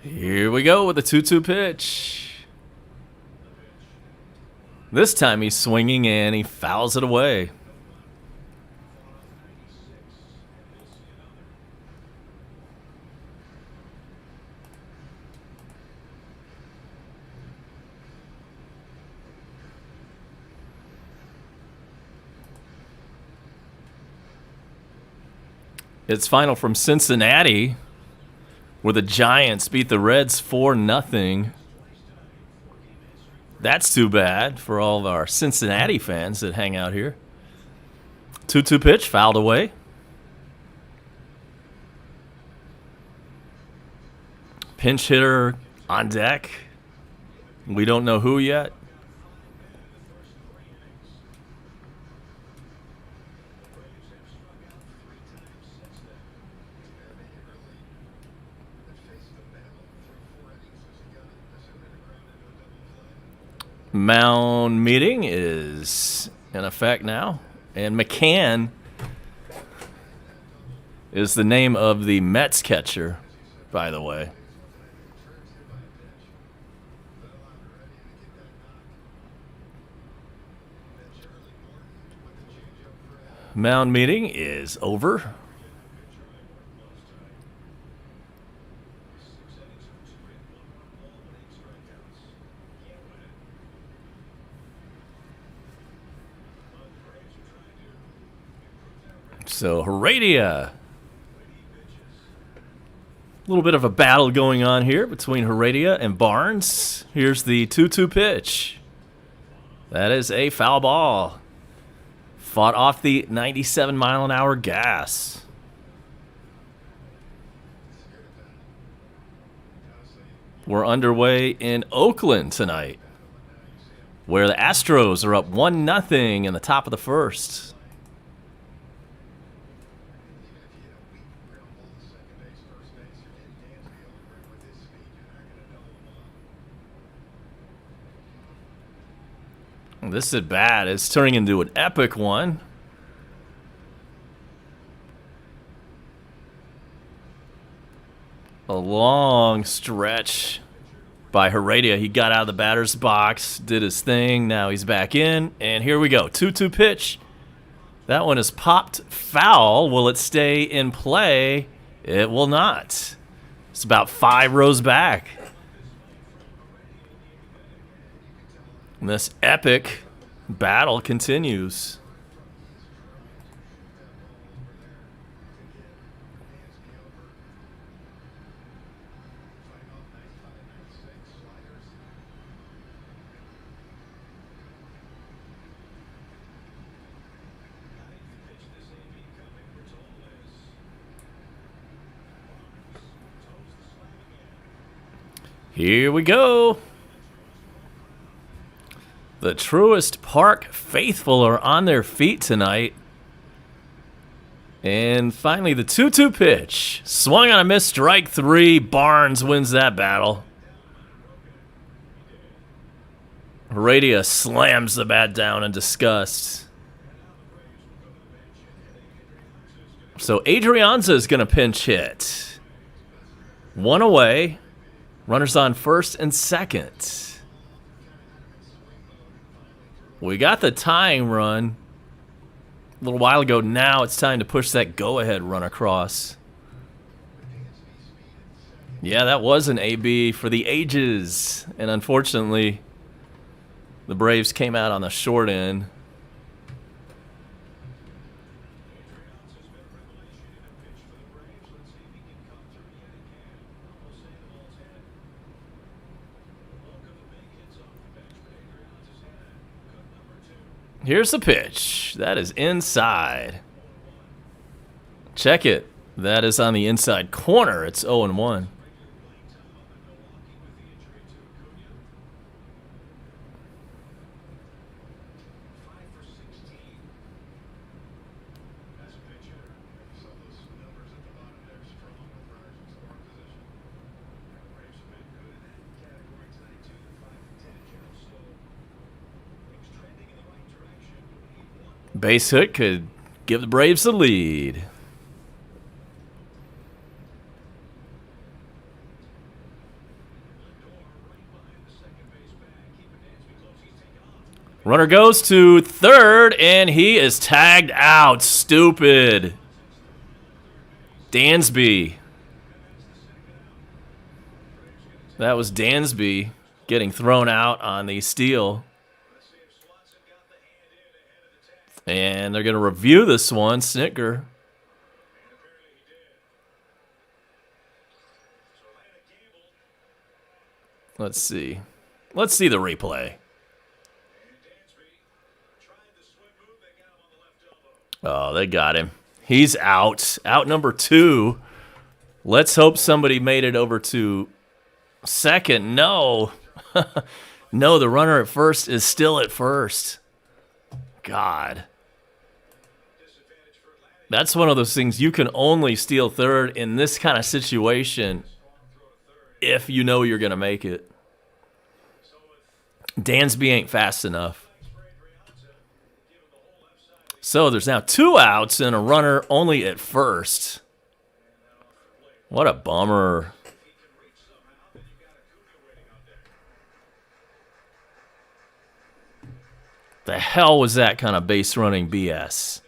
Here we go with the 2-2 pitch. This time he's swinging and he fouls it away. It's final from Cincinnati, where the Giants beat the Reds 4-0. That's too bad for all of our Cincinnati fans that hang out here. 2-2 pitch, fouled away. Pinch hitter on deck. We don't know who yet. Mound meeting is in effect now. And McCann is the name of the Mets catcher, by the way. Mound meeting is over. So Heredia. A little bit of a battle going on here between Heredia and Barnes. Here's the 2-2 pitch. That is a foul ball. Fought off the 97-mile-an-hour gas. We're underway in Oakland tonight, where the Astros are up 1-0 in the top of the first. This at bat is turning into an epic one. A long stretch by Heredia. He got out of the batter's box, did his thing. Now he's back in, and here we go. 2-2 pitch. That one is popped foul. Will it stay in play? It will not. It's about 5 rows back. And this epic battle continues. Here we go. The Truist Park faithful are on their feet tonight. And finally, the 2-2 pitch. Swung on a miss, strike 3. Barnes wins that battle. Heredia slams the bat down in disgust. So Adrianza is going to pinch hit. 1 away. Runners on first and second. We got the tying run a little while ago. Now it's time to push that go-ahead run across. Yeah, that was an AB for the ages. And unfortunately, the Braves came out on the short end. Here's the pitch. That is inside. Check it. That is on the inside corner. It's 0-1. Base hit could give the Braves the lead. Runner goes to third, and he is tagged out. Stupid. Dansby. That was Dansby getting thrown out on the steal. And they're going to review this one. Snicker. Let's see. Let's see the replay. Oh, they got him. He's out. Out number 2. Let's hope somebody made it over to second. No. No, the runner at first is still at first. God. That's one of those things you can only steal third in this kind of situation if you know you're going to make it. Dansby ain't fast enough. So there's now 2 outs and a runner only at first. What a bummer. The hell was that kind of base running BS?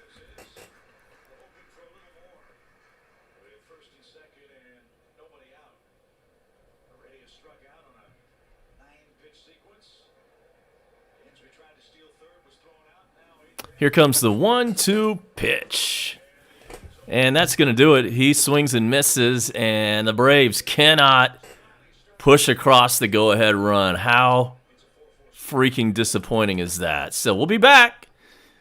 Here comes the 1-2 pitch. And that's going to do it. He swings and misses, and the Braves cannot push across the go-ahead run. How freaking disappointing is that? So we'll be back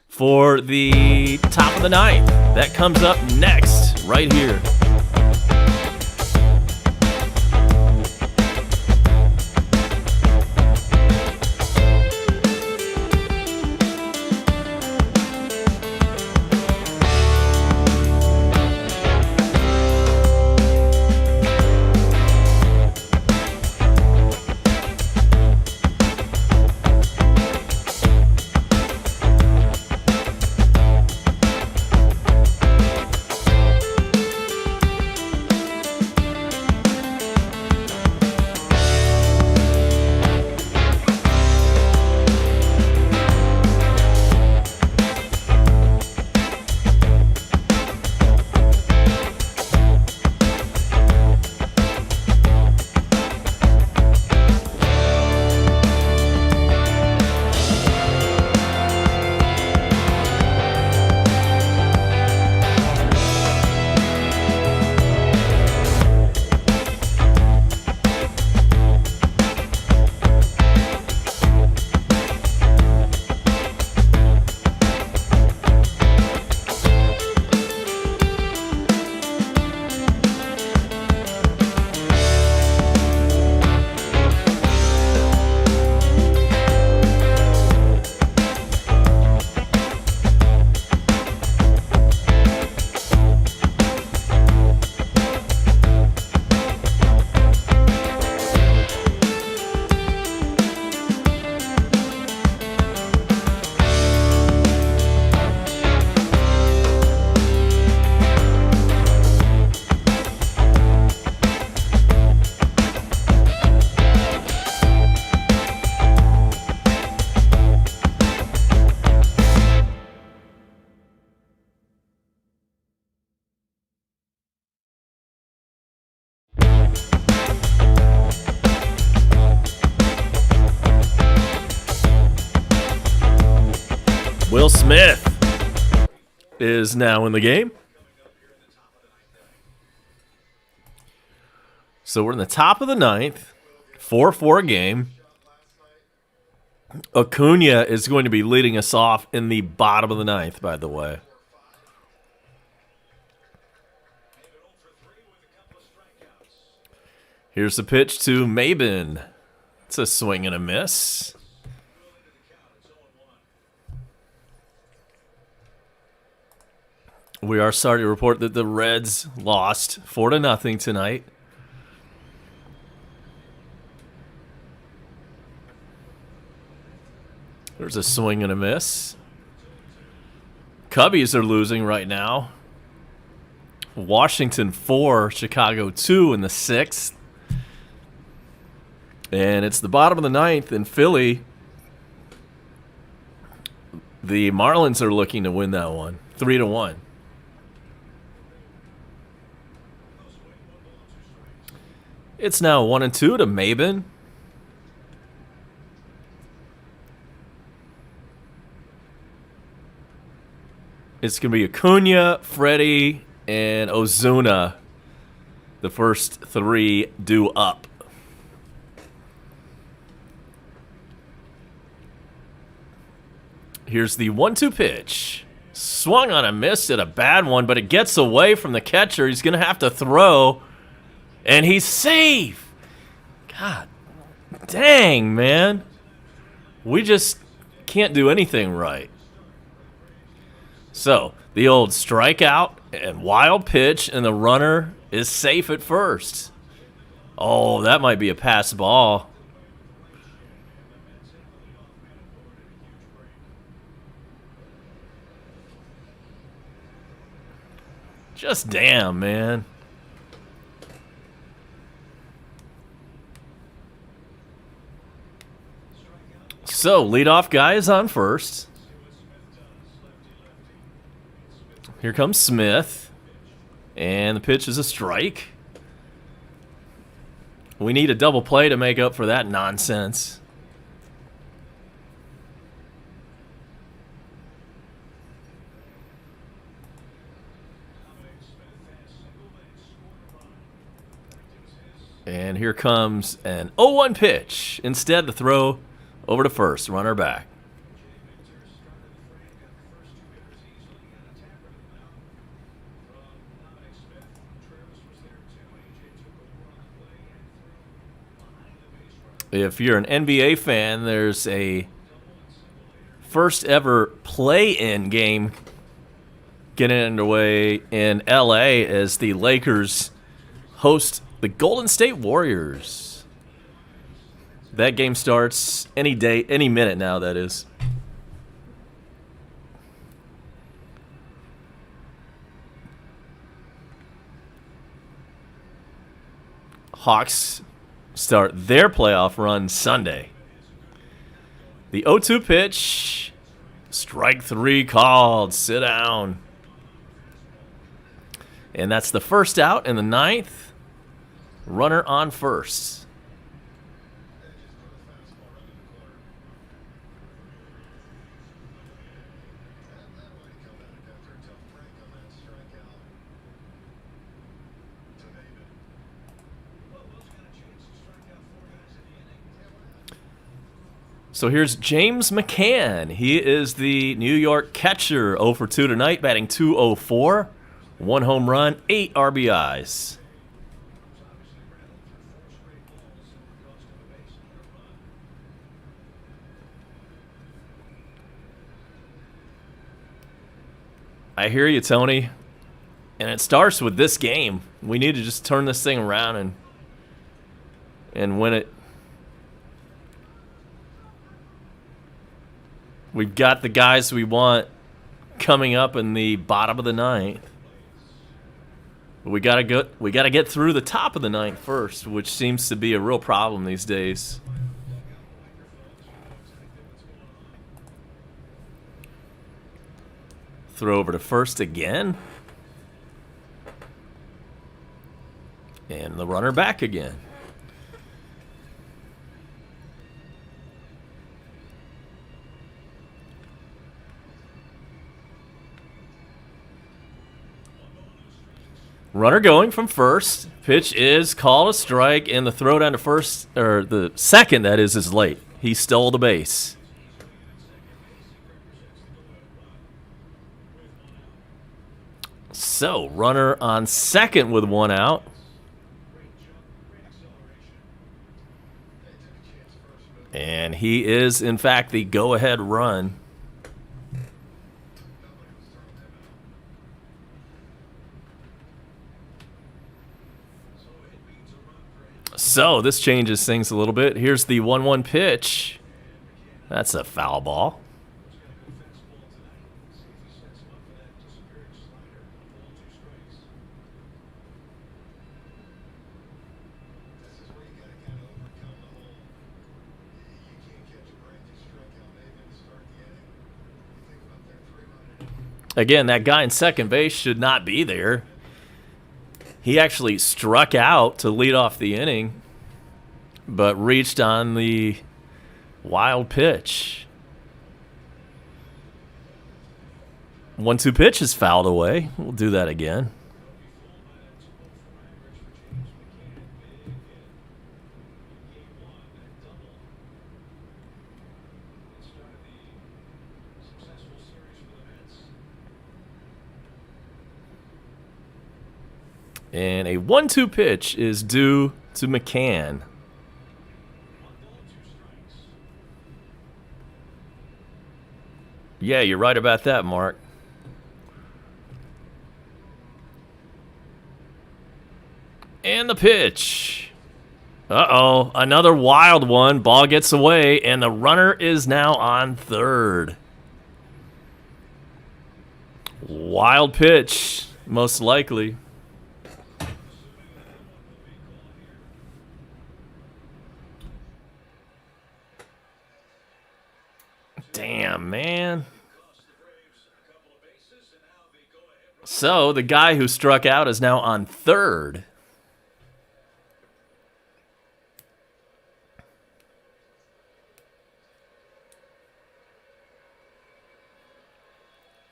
for the top of the ninth. That comes up next, right here. is now in the game. So we're in the top of the ninth, 4-4 game. Acuna is going to be leading us off in the bottom of the ninth, by the way. Here's the pitch to Maben. It's a swing and a miss. We are sorry to report that the Reds lost 4-0 tonight. There's a swing and a miss. Cubbies are losing right now. Washington 4, Chicago 2 in the 6th. And it's the bottom of the ninth in Philly. The Marlins are looking to win that one, 3-1. It's now 1-2 to Maben. It's going to be Acuna, Freddie, and Ozuna. The first three due up. Here's the 1-2 pitch. Swung on a miss at a bad one, but it gets away from the catcher. He's going to have to throw, and he's safe. God dang, man. We just can't do anything right. So, the old strikeout and wild pitch, and the runner is safe at first. Oh, that might be a pass ball. Just damn, man. So, leadoff guy is on first. Here comes Smith. And the pitch is a strike. We need a double play to make up for that nonsense. And here comes an 0-1 pitch. Instead, the throw over to first. Runner back. If you're an NBA fan, there's a first ever play-in game getting underway in LA as the Lakers host the Golden State Warriors. That game starts any day, any minute now, that is. Hawks start their playoff run Sunday. The 0-2 pitch. Strike three called. Sit down. And that's the first out in the ninth. Runner on first. So here's James McCann. He is the New York catcher, 0 for 2 tonight, batting .204. 1 home run, 8 RBIs. I hear you, Tony. And it starts with this game. We need to just turn this thing around and win it. We've got the guys we want coming up in the bottom of the ninth. But we gotta get through the top of the ninth first, which seems to be a real problem these days. Throw over to first again. And the runner back again. Runner going from first. Pitch is called a strike, and the throw down to first, or the second, that is late. He stole the base. So, runner on second with one out. And he is, in fact, the go-ahead run. So, this changes things a little bit. Here's the 1-1 pitch. That's a foul ball. Again, that guy in second base should not be there. He actually struck out to lead off the inning, but reached on the wild pitch. 1-2 pitch is fouled away. We'll do that again. And a 1-2 pitch is due to McCann. Yeah, you're right about that, Mark. And the pitch. Uh-oh, another wild one. Ball gets away, and the runner is now on third. Wild pitch, most likely. Damn, man. So, the guy who struck out is now on third.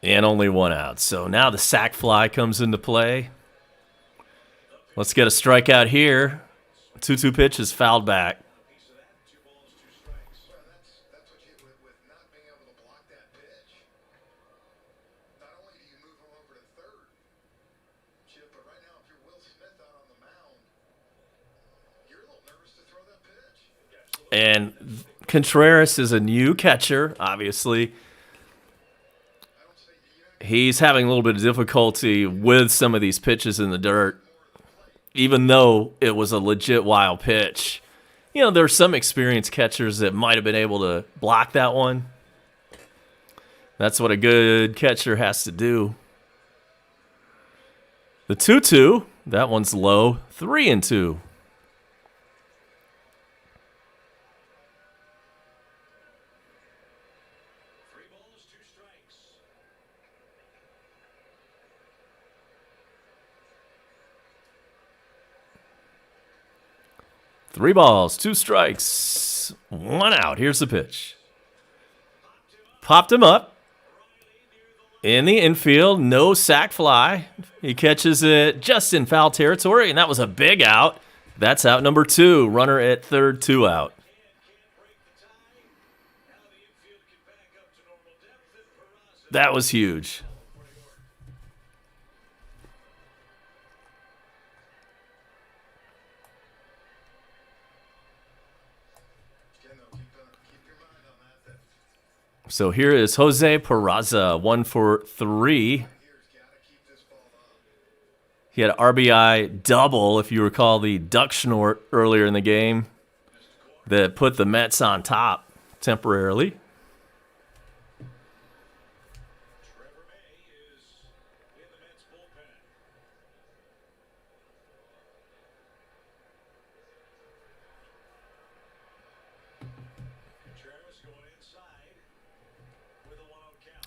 And only one out. So, now the sac fly comes into play. Let's get a strikeout here. 2-2 pitch is fouled back. And Contreras is a new catcher, obviously. He's having a little bit of difficulty with some of these pitches in the dirt, even though it was a legit wild pitch. You know, there are some experienced catchers that might have been able to block that one. That's what a good catcher has to do. The 2-2, that one's low. 3-2. 3 balls, 2 strikes, 1 out. Here's the pitch. Popped him up. In the infield, no sac fly. He catches it just in foul territory, and that was a big out. That's out number 2. Runner at third, 2 out. That was huge. So here is Jose Peraza, 1 for 3. He had an RBI double, if you recall the duck snort earlier in the game, that put the Mets on top temporarily.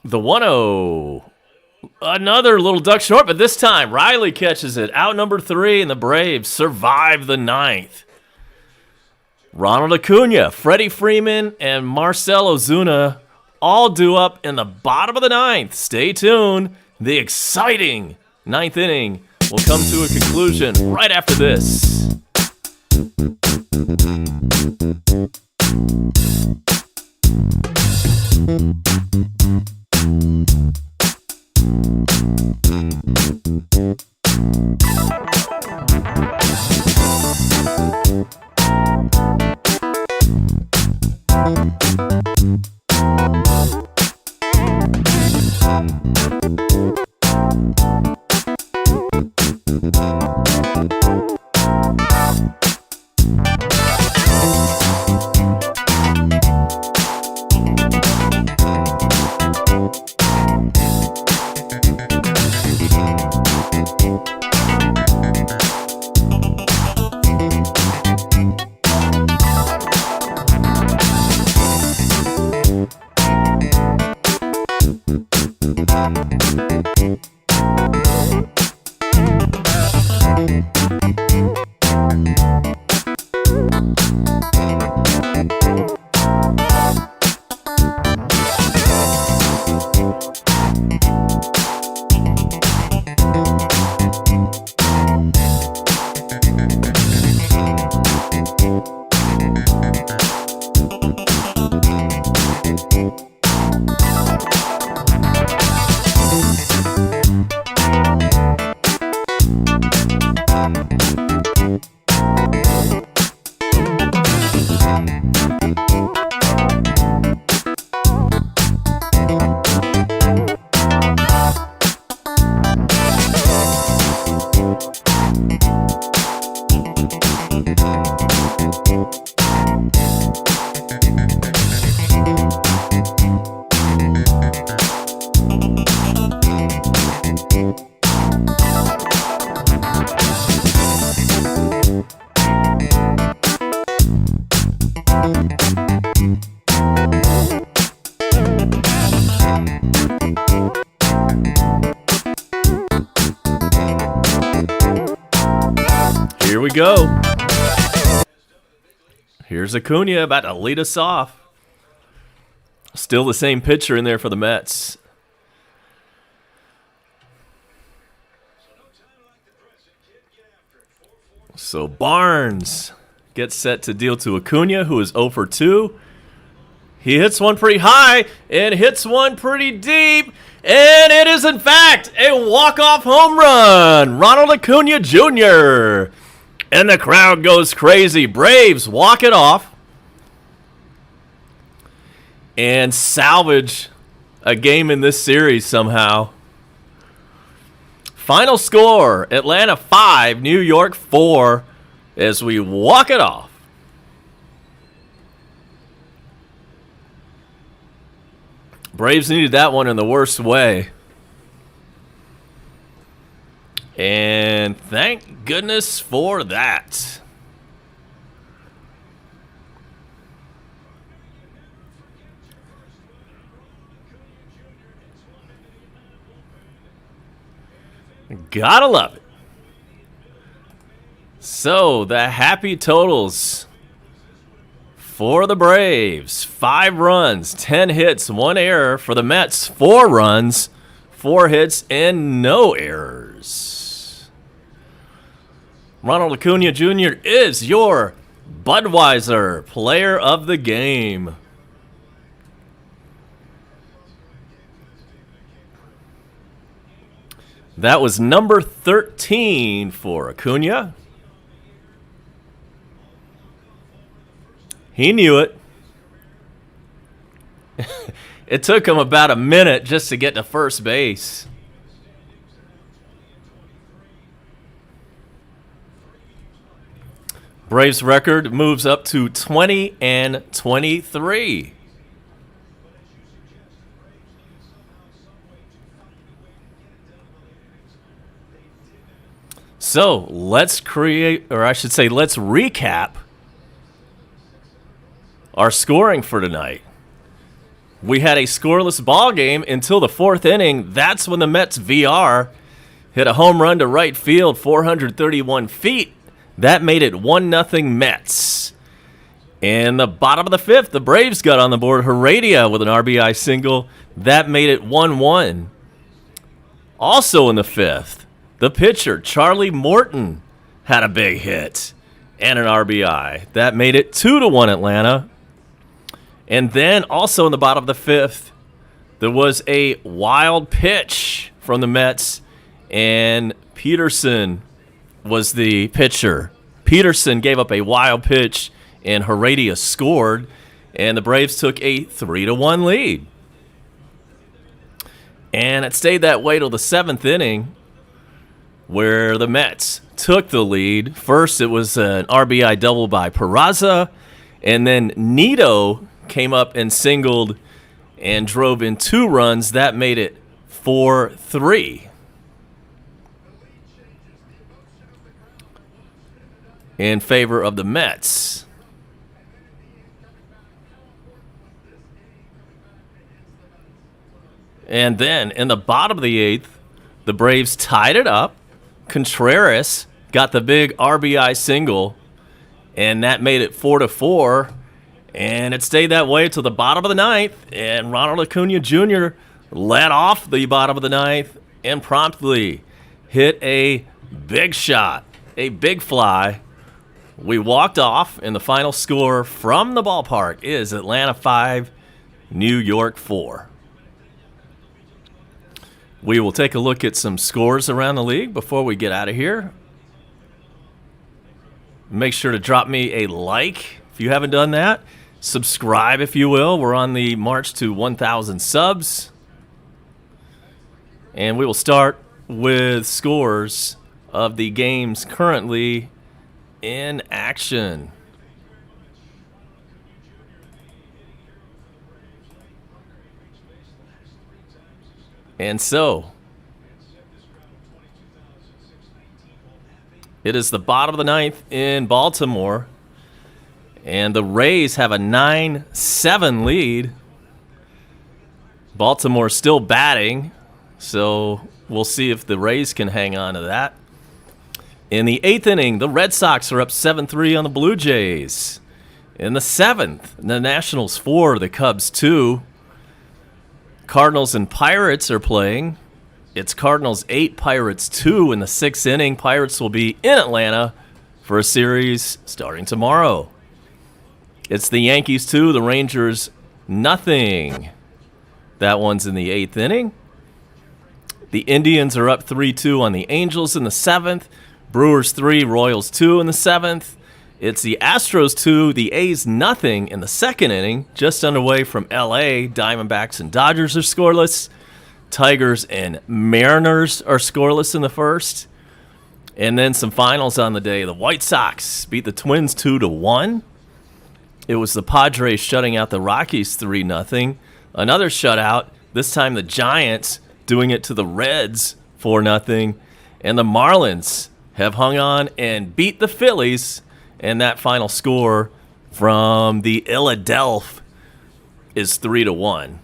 The 1-0. Another little duck short, but this time Riley catches it. Out number 3, and the Braves survive the 9th. Ronald Acuna, Freddie Freeman, and Marcell Ozuna all due up in the bottom of the 9th. Stay tuned. The exciting 9th inning will come to a conclusion right after this. Here we go. Here's Acuna about to lead us off. Still the same pitcher in there for the Mets. So Barnes gets set to deal to Acuna, who is 0 for 2. He hits one pretty high and hits one pretty deep. And it is, in fact, a walk-off home run. Ronald Acuna Jr. And the crowd goes crazy. Braves walk it off and salvage a game in this series somehow. Final score, Atlanta 5, New York 4, as we walk it off. Braves needed that one in the worst way. And thank goodness for that. Gotta love it. So, the happy totals for the Braves: 5 runs, 10 hits, 1 error. For the Mets, 4 runs, 4 hits, and no errors. Ronald Acuna Jr. is your Budweiser Player of the Game. That was number 13 for Acuna. He knew it. It took him about a minute just to get to first base. Braves record moves up to 20-23. So let's let's recap our scoring for tonight. We had a scoreless ball game until the 4th inning. That's when the Mets VR hit a home run to right field, 431 feet. That made it 1-0 Mets. In the bottom of the 5th, the Braves got on the board. Heredia with an RBI single. That made it 1-1. Also in the 5th, The pitcher, Charlie Morton, had a big hit and an RBI. That made it 2-1 Atlanta. And then also in the bottom of the fifth, there was a wild pitch from the Mets, and Peterson was the pitcher. Peterson gave up a wild pitch, and Heredia scored, and the Braves took a 3-1 lead. And it stayed that way till the seventh inning, where the Mets took the lead. First, it was an RBI double by Peraza, and then Nito came up and singled and drove in 2 runs. That made it 4-3. In favor of the Mets. And then in the bottom of the eighth, the Braves tied it up. Contreras got the big RBI single, and that made it 4-4. And it stayed that way till the bottom of the ninth, and Ronald Acuna Jr. led off the bottom of the ninth and promptly hit a big shot, a big fly. We walked off, and the final score from the ballpark is Atlanta 5, New York 4. We will take a look at some scores around the league before we get out of here. Make sure to drop me a like if you haven't done that. Subscribe, if you will. We're on the march to 1,000 subs. And we will start with scores of the games currently in action. And so, it is the bottom of the ninth in Baltimore, and the Rays have a 9-7 lead. Baltimore still batting, so we'll see if the Rays can hang on to that. In the eighth inning, the Red Sox are up 7-3 on the Blue Jays. In the seventh, the Nationals 4, the Cubs 2. Cardinals and Pirates are playing. It's Cardinals 8, Pirates 2 in the sixth inning. Pirates will be in Atlanta for a series starting tomorrow. It's the Yankees 2, the Rangers nothing. That one's in the eighth inning. The Indians are up 3-2 on the Angels in the seventh. Brewers 3, Royals 2 in the seventh. It's the Astros 2, the A's nothing in the second inning. Just underway from L.A., Diamondbacks and Dodgers are scoreless. Tigers and Mariners are scoreless in the first. And then some finals on the day. The White Sox beat the Twins 2-1. It was the Padres shutting out the Rockies 3-0. Another shutout, this time the Giants doing it to the Reds 4-0. And the Marlins have hung on and beat the Phillies. And that final score from the Philadelphia is 3-1.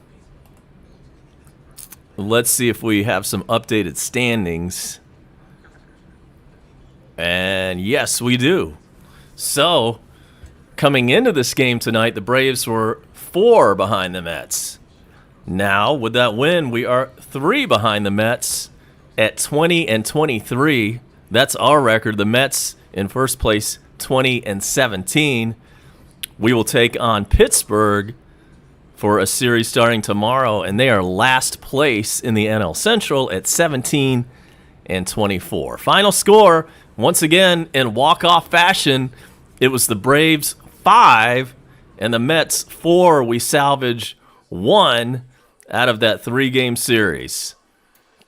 Let's see if we have some updated standings. And yes, we do. So, coming into this game tonight, the Braves were 4 behind the Mets. Now, with that win, we are 3 behind the Mets at 20-23. That's our record. The Mets in first place, 20-17. We will take on Pittsburgh for a series starting tomorrow, and they are last place in the NL Central at 17-24. Final score, once again, in walk-off fashion, it was the Braves 5 and the Mets 4. We salvage 1 out of that 3-game series.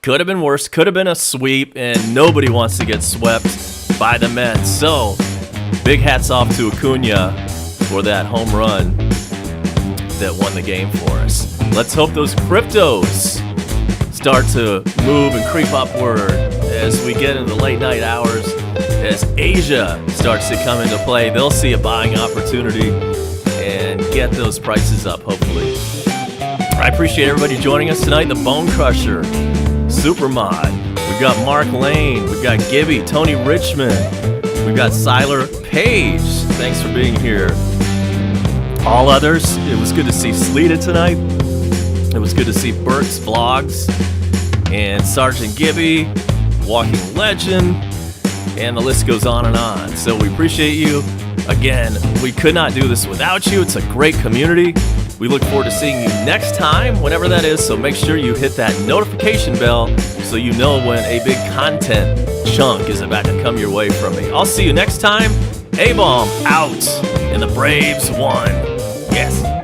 Could have been worse, could have been a sweep, and nobody wants to get swept by the Mets. So, big hats off to Acuna for that home run that won the game for us. Let's hope those cryptos start to move and creep upward as we get into the late night hours. As Asia starts to come into play, they'll see a buying opportunity and get those prices up, hopefully. I appreciate everybody joining us tonight. The Bone Crusher, Supermod. We've got Mark Lane. We've got Gibby, Tony Richmond. We've got Siler Page. Thanks for being here. All others, it was good to see Sleeta tonight. It was good to see Bert's Vlogs and Sergeant Gibby walking legend, and the list goes on and on. So we appreciate you. Again, we could not do this without you. It's a great community. We look forward to seeing you next time, whenever that is, so make sure you hit that notification bell so you know when a big content chunk is about to come your way from me. I'll see you next time. A-Bomb out, and the Braves won. Yes.